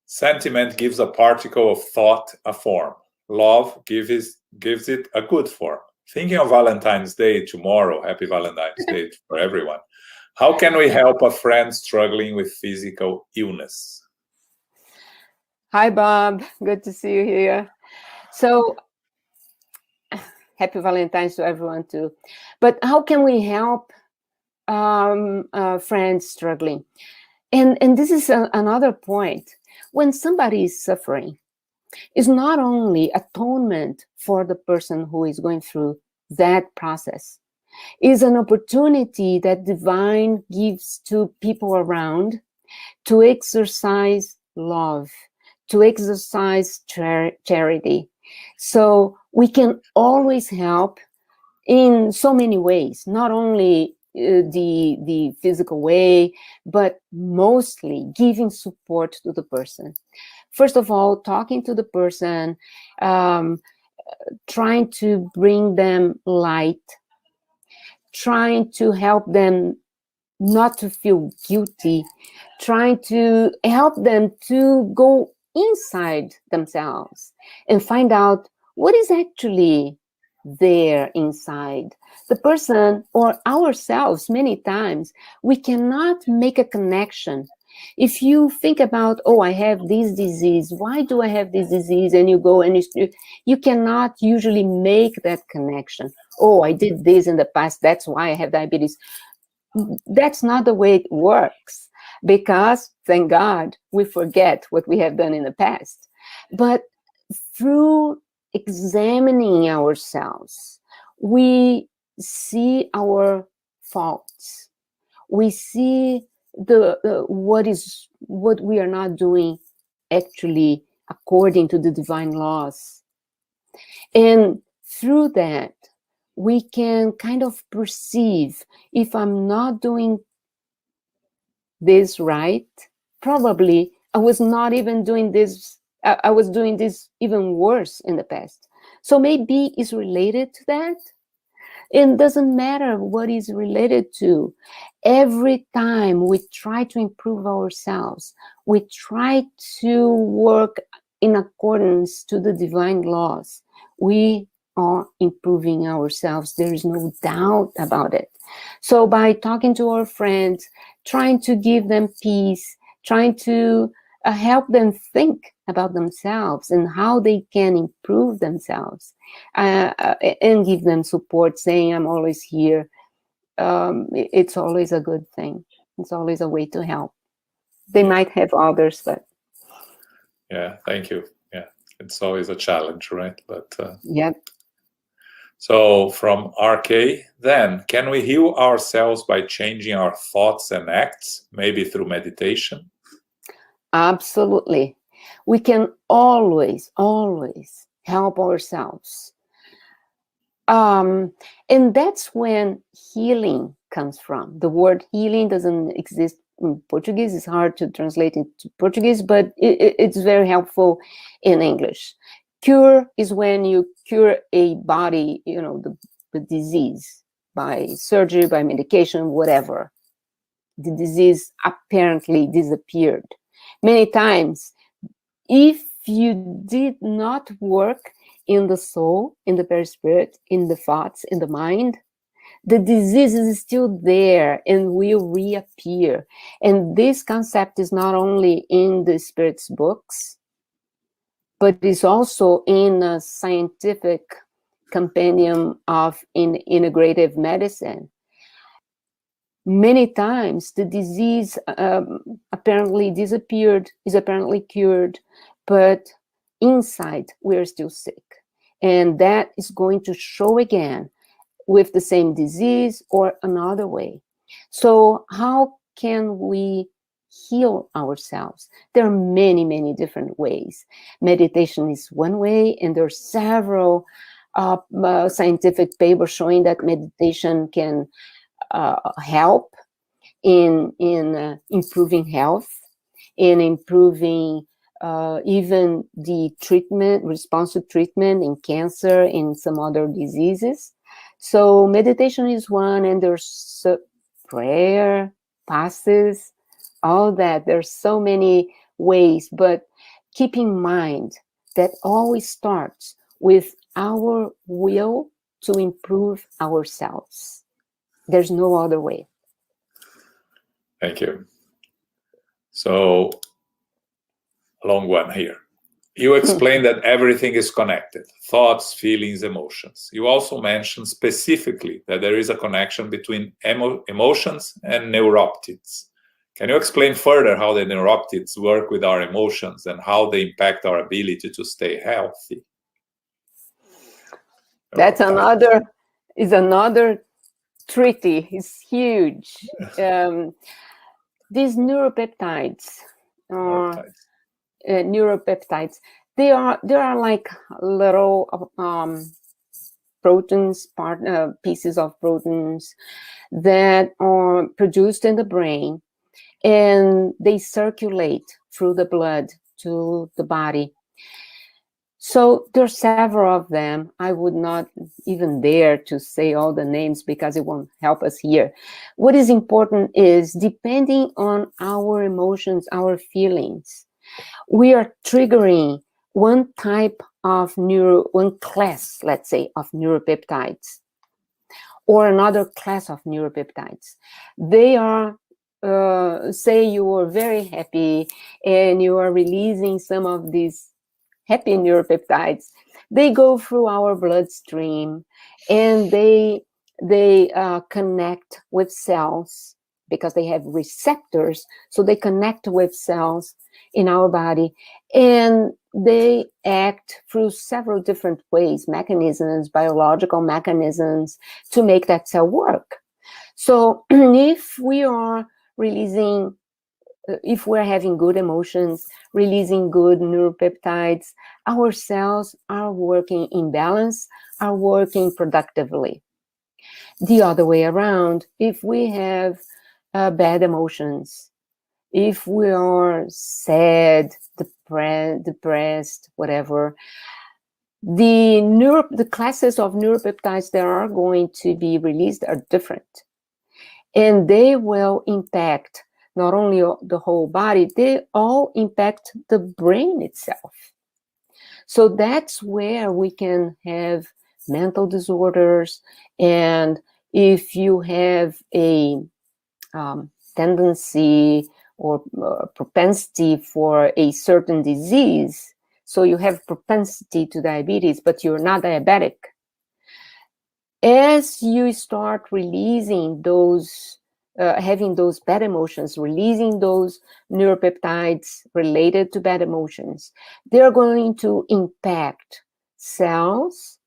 sentiment gives a particle of thought a form. Love gives it a good form. Thinking of Valentine's Day tomorrow, happy Valentine's Day for everyone. How can we help a friend struggling with physical illness? Hi, Bob. Good to see you here. So, happy Valentine's to everyone too. But how can we help friends struggling? And this is another point. When somebody is suffering, it's not only atonement for the person who is going through that process. It's an opportunity that divine gives to people around to exercise love, to exercise charity. So we can always help in so many ways, not only the physical way, but mostly giving support to the person. First of all, talking to the person, trying to bring them light, trying to help them not to feel guilty, trying to help them to go inside themselves and find out what is actually there inside. The person or ourselves, many times, we cannot make a connection. If you think about, oh, I have this disease, why do I have this disease? And you go and you cannot usually make that connection. Oh, I did this in the past, that's why I have diabetes. That's not the way it works, because, thank God, we forget what we have done in the past. But through examining ourselves, we see our faults. We see what we are not doing actually according to the divine laws. And through that, we can kind of perceive, if I'm not doing this right, probably I was not even doing this, I was doing this even worse in the past. So maybe it's related to that. It doesn't matter what is related to. Every time we try to improve ourselves, we try to work in accordance to the divine laws, we are improving ourselves. There is no doubt about it. So by talking to our friends, trying to give them peace, trying to help them think about themselves and how they can improve themselves, and give them support, saying, I'm always here. It's always a good thing. It's always a way to help. They might have others, but... Yeah, thank you. Yeah, it's always a challenge, right? But Yep. So from RK, then, can we heal ourselves by changing our thoughts and acts, maybe through meditation? Absolutely. We can always help ourselves. And that's when healing comes from. The word healing doesn't exist in Portuguese. It's hard to translate into Portuguese, but it's very helpful in English. Cure is when you cure a body, the disease, by surgery, by medication, whatever. The disease apparently disappeared. Many times, if you did not work in the soul, in the perispirit, in the thoughts, in the mind, the disease is still there and will reappear. And this concept is not only in the spirit's books, but is also in a scientific compendium of integrative medicine. many times the disease apparently disappeared, is apparently cured, but inside we're still sick. And that is going to show again with the same disease or another way. So how can we heal ourselves? There are many, many different ways. Meditation is one way, and there are several scientific papers showing that meditation can help in improving health, in improving even the treatment, response to treatment in cancer, in some other diseases. So meditation is one, and there's prayer, passes, all that. There's so many ways, but keep in mind that always starts with our will to improve ourselves. There's no other way. Thank you. So, long one here. You explained that everything is connected, thoughts, feelings, emotions. You also mentioned specifically that there is a connection between emotions and neuropeptides. Can you explain further how the neuropeptides work with our emotions and how they impact our ability to stay healthy? That's another treaty. It's huge. These neuropeptides, neuropeptides, they are like little proteins, pieces of proteins that are produced in the brain, and they circulate through the blood to the body. So there are several of them. I would not even dare to say all the names because it won't help us here. What is important is, depending on our emotions, our feelings, we are triggering one type of one class, let's say, of neuropeptides, or another class of neuropeptides. They are, say you are very happy and you are releasing some of these happy neuropeptides. They go through our bloodstream, and they connect with cells because they have receptors. So they connect with cells in our body, and they act through several different ways, mechanisms, biological mechanisms, to make that cell work. So if we are releasing, if we're having good emotions, releasing good neuropeptides, our cells are working in balance, are working productively. The other way around, if we have bad emotions, if we are sad, depressed, whatever, the classes of neuropeptides that are going to be released are different. And they will impact not only the whole body, they all impact the brain itself. So that's where we can have mental disorders. And if you have a tendency or propensity for a certain disease, so you have propensity to diabetes, but you're not diabetic, as you start releasing those, having those bad emotions, releasing those neuropeptides related to bad emotions, they're going to impact cells.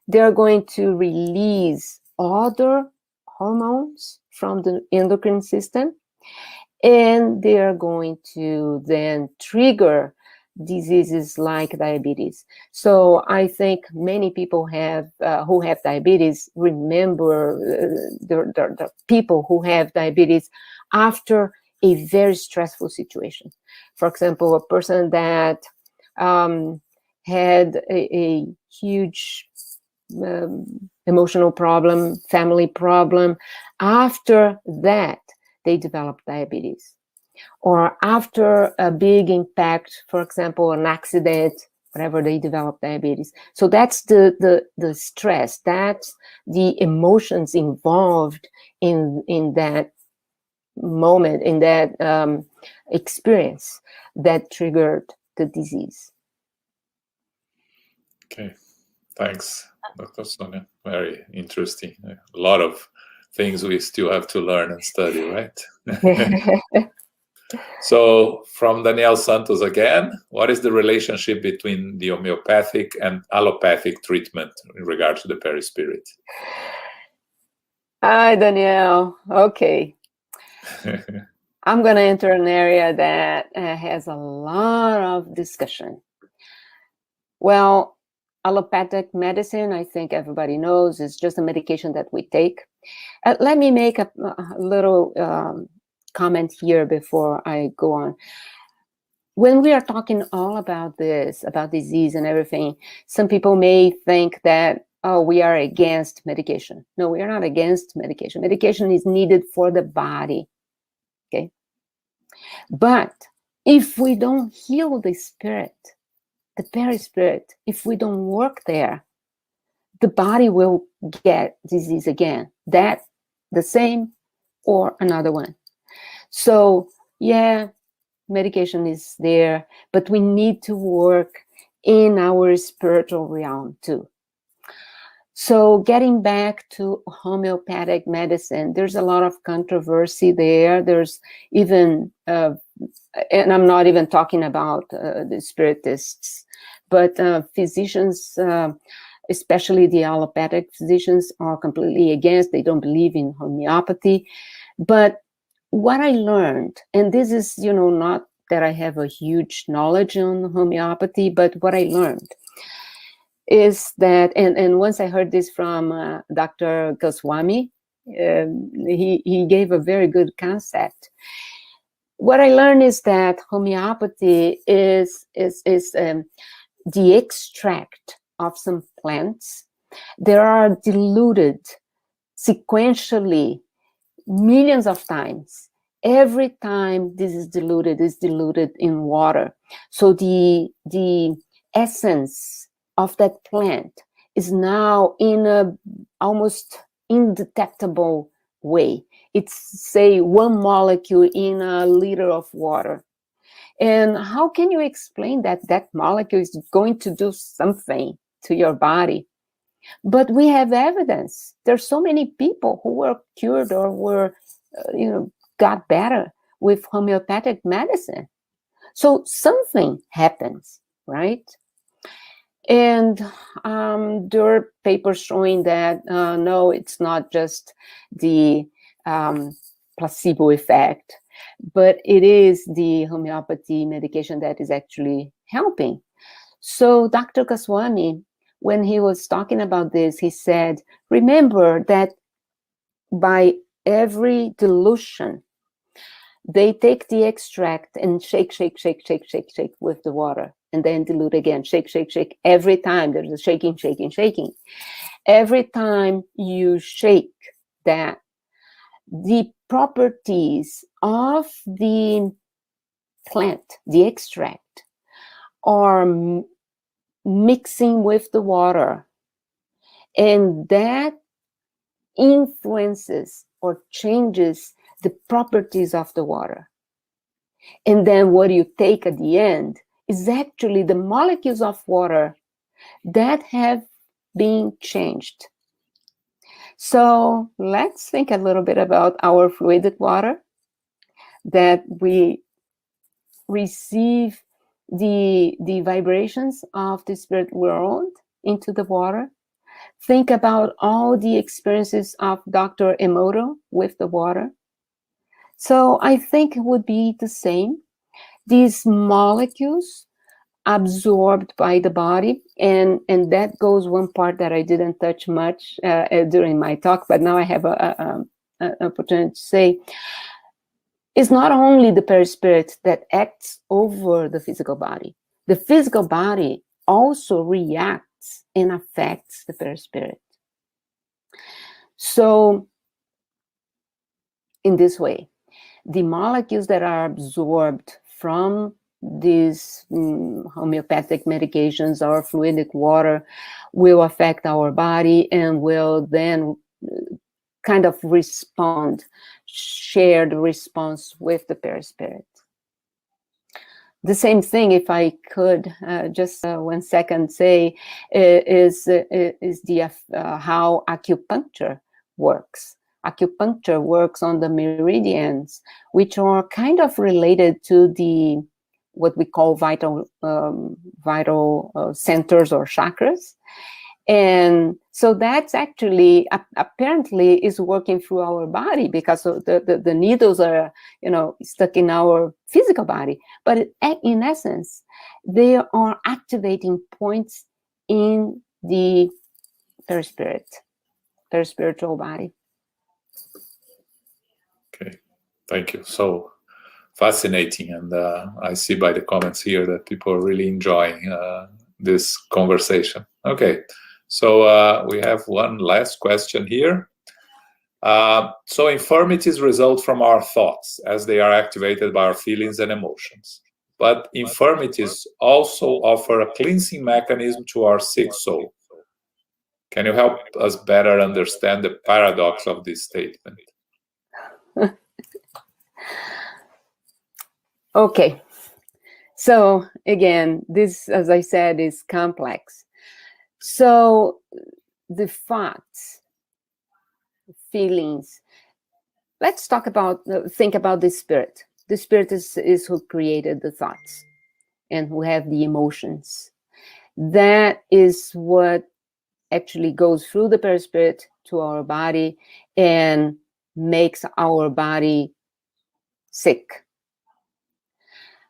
They're going to release other hormones from the endocrine system, and they're going to then trigger diseases like diabetes. So I think many people have who have diabetes remember the people who have diabetes after a very stressful situation. For example, a person that had a huge emotional problem, family problem, after that they developed diabetes. Or after a big impact, for example, an accident, whatever, they develop diabetes. So that's the stress, that's the emotions involved in that moment, in that experience that triggered the disease. Okay, thanks, Dr. Sonia. Very interesting. A lot of things we still have to learn and study, right? So, from Daniel Santos again, what is the relationship between the homeopathic and allopathic treatment in regard to the perispirit? Hi, Danielle. Okay. I'm going to enter an area that has a lot of discussion. Well, allopathic medicine, I think everybody knows, is just a medication that we take. Let me make a little comment here before I go on. When we are talking all about this, about disease and everything, some people may think that, oh, we are against medication. No, we are not against medication. Medication is needed for the body, okay? But if we don't heal the spirit, the perispirit, if we don't work there, the body will get disease again. That, the same, or another one. So, yeah, medication is there, but we need to work in our spiritual realm too. So getting back to homeopathic medicine, there's a lot of controversy there. There's even, and I'm not even talking about the spiritists, but physicians, especially the allopathic physicians, are completely against. They don't believe in homeopathy. But what I learned, and this is, you know, not that I have a huge knowledge on homeopathy, but what I learned is that, and once I heard this from Dr. Goswami, he gave a very good concept. What I learned is that homeopathy is the extract of some plants. They are diluted sequentially millions of times. Every time this is diluted in water. So the essence of that plant is now in a almost indetectable way. It's, say, one molecule in a liter of water. And how can you explain that that molecule is going to do something to your body? But we have evidence. There's so many people who were cured or were, got better with homeopathic medicine. So something happens, right? And there are papers showing that, no, it's not just the placebo effect, but it is the homeopathy medication that is actually helping. So Dr. Goswami, when he was talking about this, he said, remember that by every dilution, they take the extract and shake with the water, and then dilute again, shake. Every time there's a shaking. Every time you shake that, the properties of the plant, the extract, are mixing with the water, and that influences or changes the properties of the water. And then what you take at the end is actually the molecules of water that have been changed. So let's think a little bit about our fluidic water, that we receive the vibrations of the spirit world into the water. Think about all the experiences of Dr. Emoto with the water. So I think it would be the same. These molecules absorbed by the body, and that goes one part that I didn't touch much during my talk, but now I have an opportunity to say, it's not only the perispirit that acts over the physical body. The physical body also reacts and affects the perispirit. So in this way, the molecules that are absorbed from these homeopathic medications or fluidic water will affect our body and will then kind of respond, shared response with the perispirit. The same thing, if I could just 1 second say, is the how acupuncture works. acupuncture works on the meridians, which are kind of related to the what we call vital centers or chakras. And so that's actually apparently is working through our body, because the needles are, you know, stuck in our physical body, but in essence they are activating points in the perispiritual body. Okay, thank you. So fascinating, and I see by the comments here that people are really enjoying this conversation. Okay, so we have one last question here. So infirmities result from our thoughts as they are activated by our feelings and emotions. But infirmities also offer a cleansing mechanism to our sick soul. Can you help us better understand the paradox of this statement? Okay, so again, this, as I said, is complex. So the thoughts, feelings, let's talk about, think about the spirit. The spirit is who created the thoughts and who have the emotions. That is what actually goes through the perispirit to our body and makes our body sick.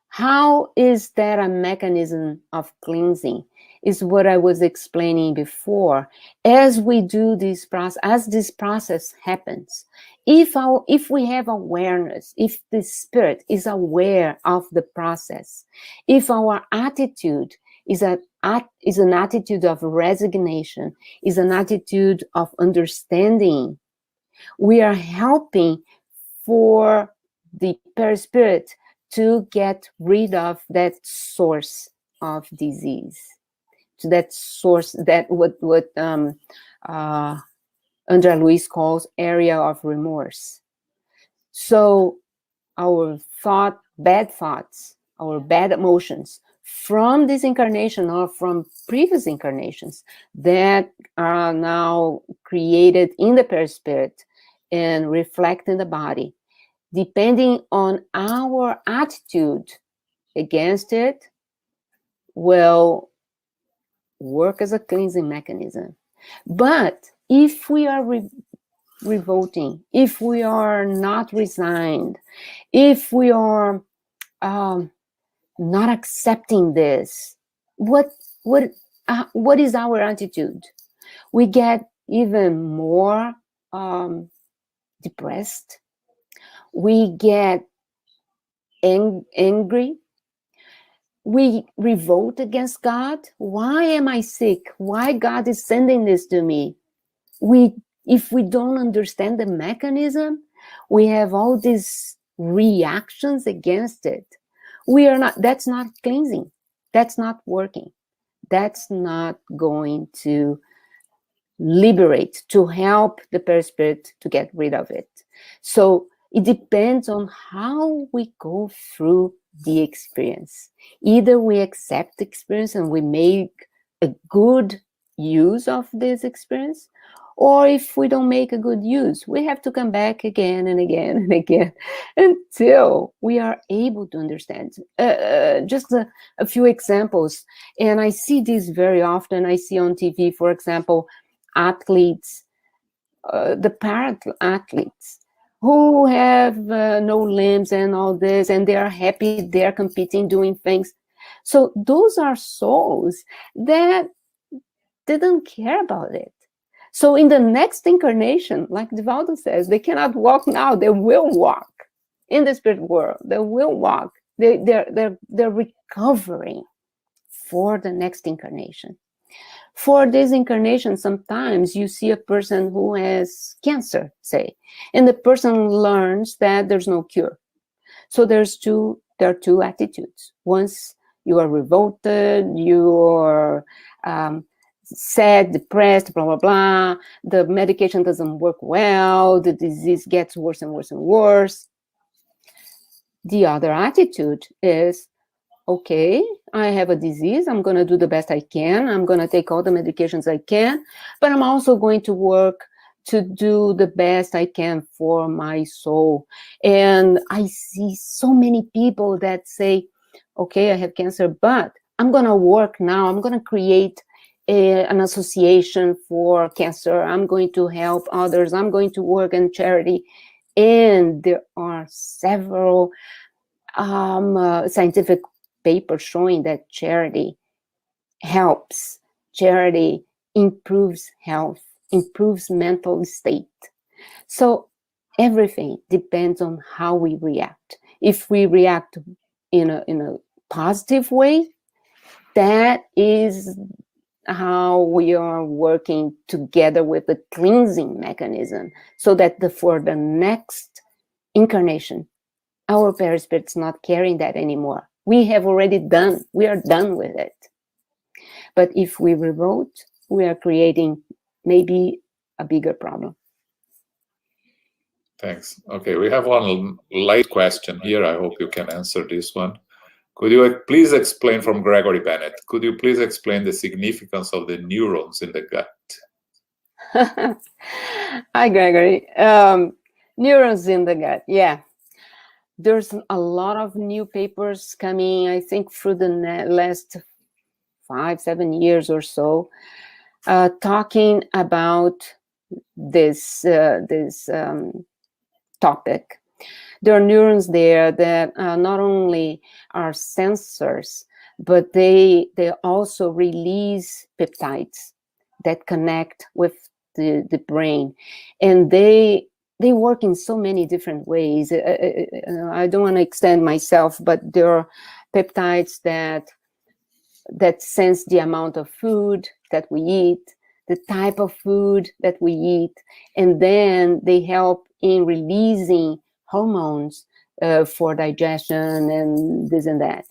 How is that a mechanism of cleansing? Is what I was explaining before. As we do this process, as this process happens, if we have awareness, if the spirit is aware of the process, if our attitude is an attitude of resignation, is an attitude of understanding, we are helping for the perispirit to get rid of that source of disease, to that source, that what André Luiz calls area of remorse. So our bad thoughts, our bad emotions from this incarnation or from previous incarnations that are now created in the perispirit and reflect in the body, depending on our attitude against it, will work as a cleansing mechanism. But if we are revolting, if we are not resigned, if we are not accepting this, what is our attitude? We get even more depressed. We get angry. We revolt against God. Why am I sick? Why God is sending this to me? If we don't understand the mechanism, we have all these reactions against it. That's not cleansing. That's not working. That's not going to liberate, to help the perispirit to get rid of it. So it depends on how we go through the experience. Either we accept the experience and we make a good use of this experience, or if we don't make a good use, we have to come back again and again and again until we are able to understand. Just a few examples, and I see this very often. I see on TV, for example, athletes, the para-athletes, who have no limbs and all this, and they are happy, they're competing, doing things. So those are souls that didn't care about it. So in the next incarnation, like Divaldo says, they cannot walk now, they will walk in the spirit world. They will walk. They're recovering for the next incarnation. For this incarnation, sometimes you see a person who has cancer, say, and the person learns that there's no cure. So there are two attitudes. Once you are revolted, you are sad, depressed, blah, blah, blah. The medication doesn't work well. The disease gets worse and worse and worse. The other attitude is, okay, I have a disease. I'm going to do the best I can. I'm going to take all the medications I can, but I'm also going to work to do the best I can for my soul. And I see so many people that say, okay, I have cancer, but I'm going to work now. I'm going to create an association for cancer. I'm going to help others. I'm going to work in charity. And there are several scientific papers showing that charity helps. Charity improves health, improves mental state. So everything depends on how we react. If we react in a positive way, that is how we are working together with the cleansing mechanism, so that for the next incarnation, our perispirit's not carrying that anymore. We are done with it. But if we revolt, we are creating maybe a bigger problem. Thanks. Okay, we have one light question here. I hope you can answer this one. Could you please explain, from Gregory Bennett, could you please explain the significance of the neurons in the gut? Hi, Gregory. Neurons in the gut, yeah. There's a lot of new papers coming, I think, through the last 5-7 years or so, talking about this topic. There are neurons there that not only are sensors, but they also release peptides that connect with the brain, and they work in so many different ways. I don't want to extend myself, but there are peptides that sense the amount of food that we eat, the type of food that we eat, and then they help in releasing hormones for digestion and this and that.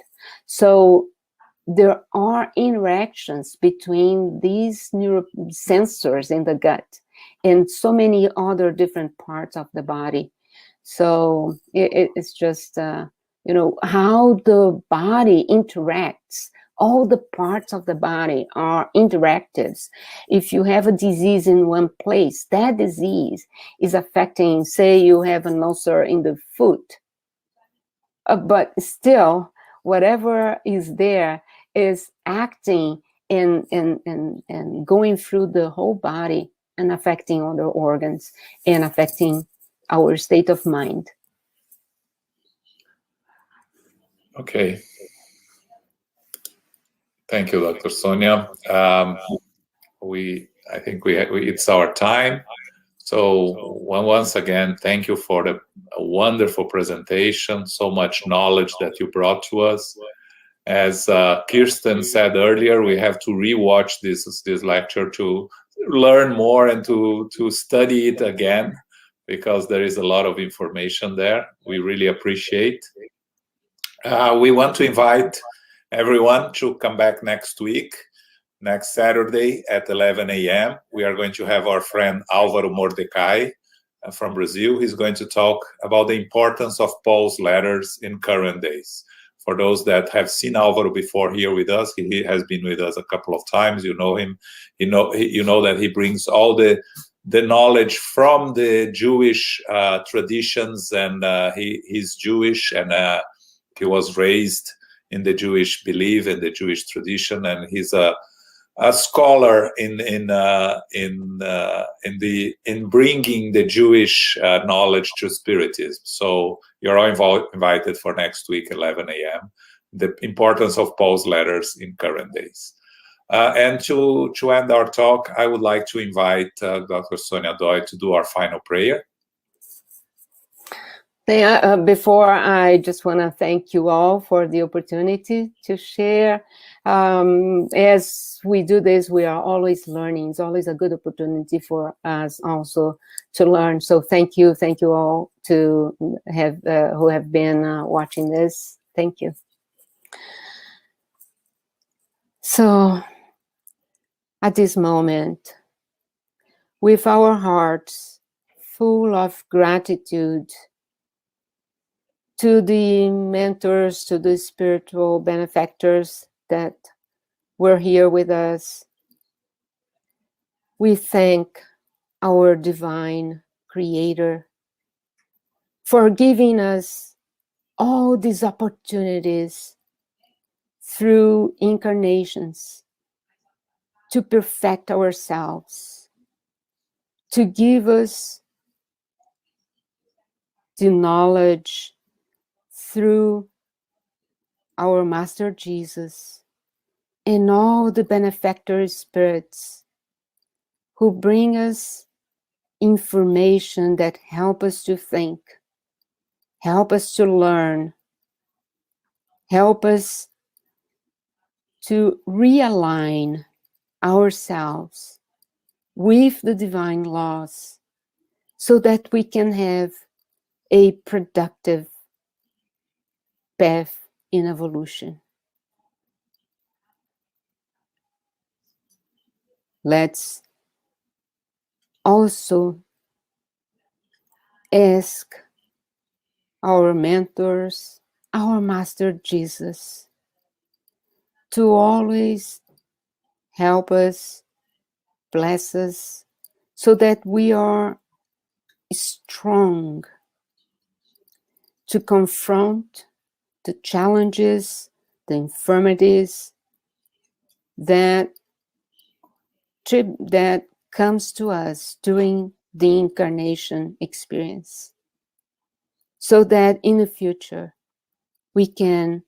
So there are interactions between these neurosensors in the gut and so many other different parts of the body. So it's just, how the body interacts. All the parts of the body are interactives. If you have a disease in one place, that disease is affecting, say you have an ulcer in the foot, but still, whatever is there is acting and going through the whole body and affecting other organs and affecting our state of mind. Okay. Thank you, Dr. Sonia. I think it's our time. So once again, thank you for the wonderful presentation, so much knowledge that you brought to us. As Kirsten said earlier, we have to rewatch this lecture to learn more and to study it again, because there is a lot of information there. We really appreciate. We want to invite everyone to come back next week, next Saturday at 11 a.m. We are going to have our friend Álvaro Mordecai from Brazil. He's going to talk about the importance of Paul's letters in current days. For those that have seen Álvaro before here with us, he has been with us a couple of times. You know him. You know that he brings all the knowledge from the Jewish traditions, and he's Jewish, and he was raised in the Jewish belief and the Jewish tradition, and he's a scholar in bringing the Jewish knowledge to Spiritism. So you're all invited for next week, 11 a.m. The importance of Paul's letters in current days. And to end our talk, I would like to invite Dr. Sonia Doi to do our final prayer. Before, I just want to thank you all for the opportunity to share. As we do this, we are always learning. It's always a good opportunity for us also to learn. So thank you all to have who have been watching this. Thank you. So at this moment, with our hearts full of gratitude to the mentors, to the spiritual benefactors that were here with us, we thank our divine creator, for giving us all these opportunities through incarnations to perfect ourselves, to give us the knowledge through our Master Jesus and all the benefactor spirits who bring us information that help us to think, help us to learn, help us to realign ourselves with the divine laws so that we can have a productive path in evolution. Let's also ask our mentors, our Master Jesus, to always help us, bless us, so that we are strong to confront the challenges, the infirmities that comes to us during the incarnation experience, so that in the future we can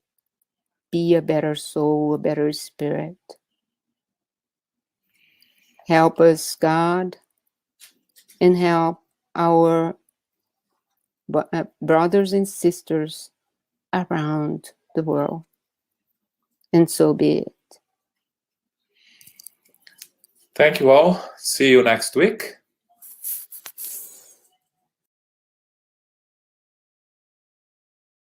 be a better soul, a better spirit. Help us, God, and help our brothers and sisters around the world. And so be it. Thank you all. See you next week.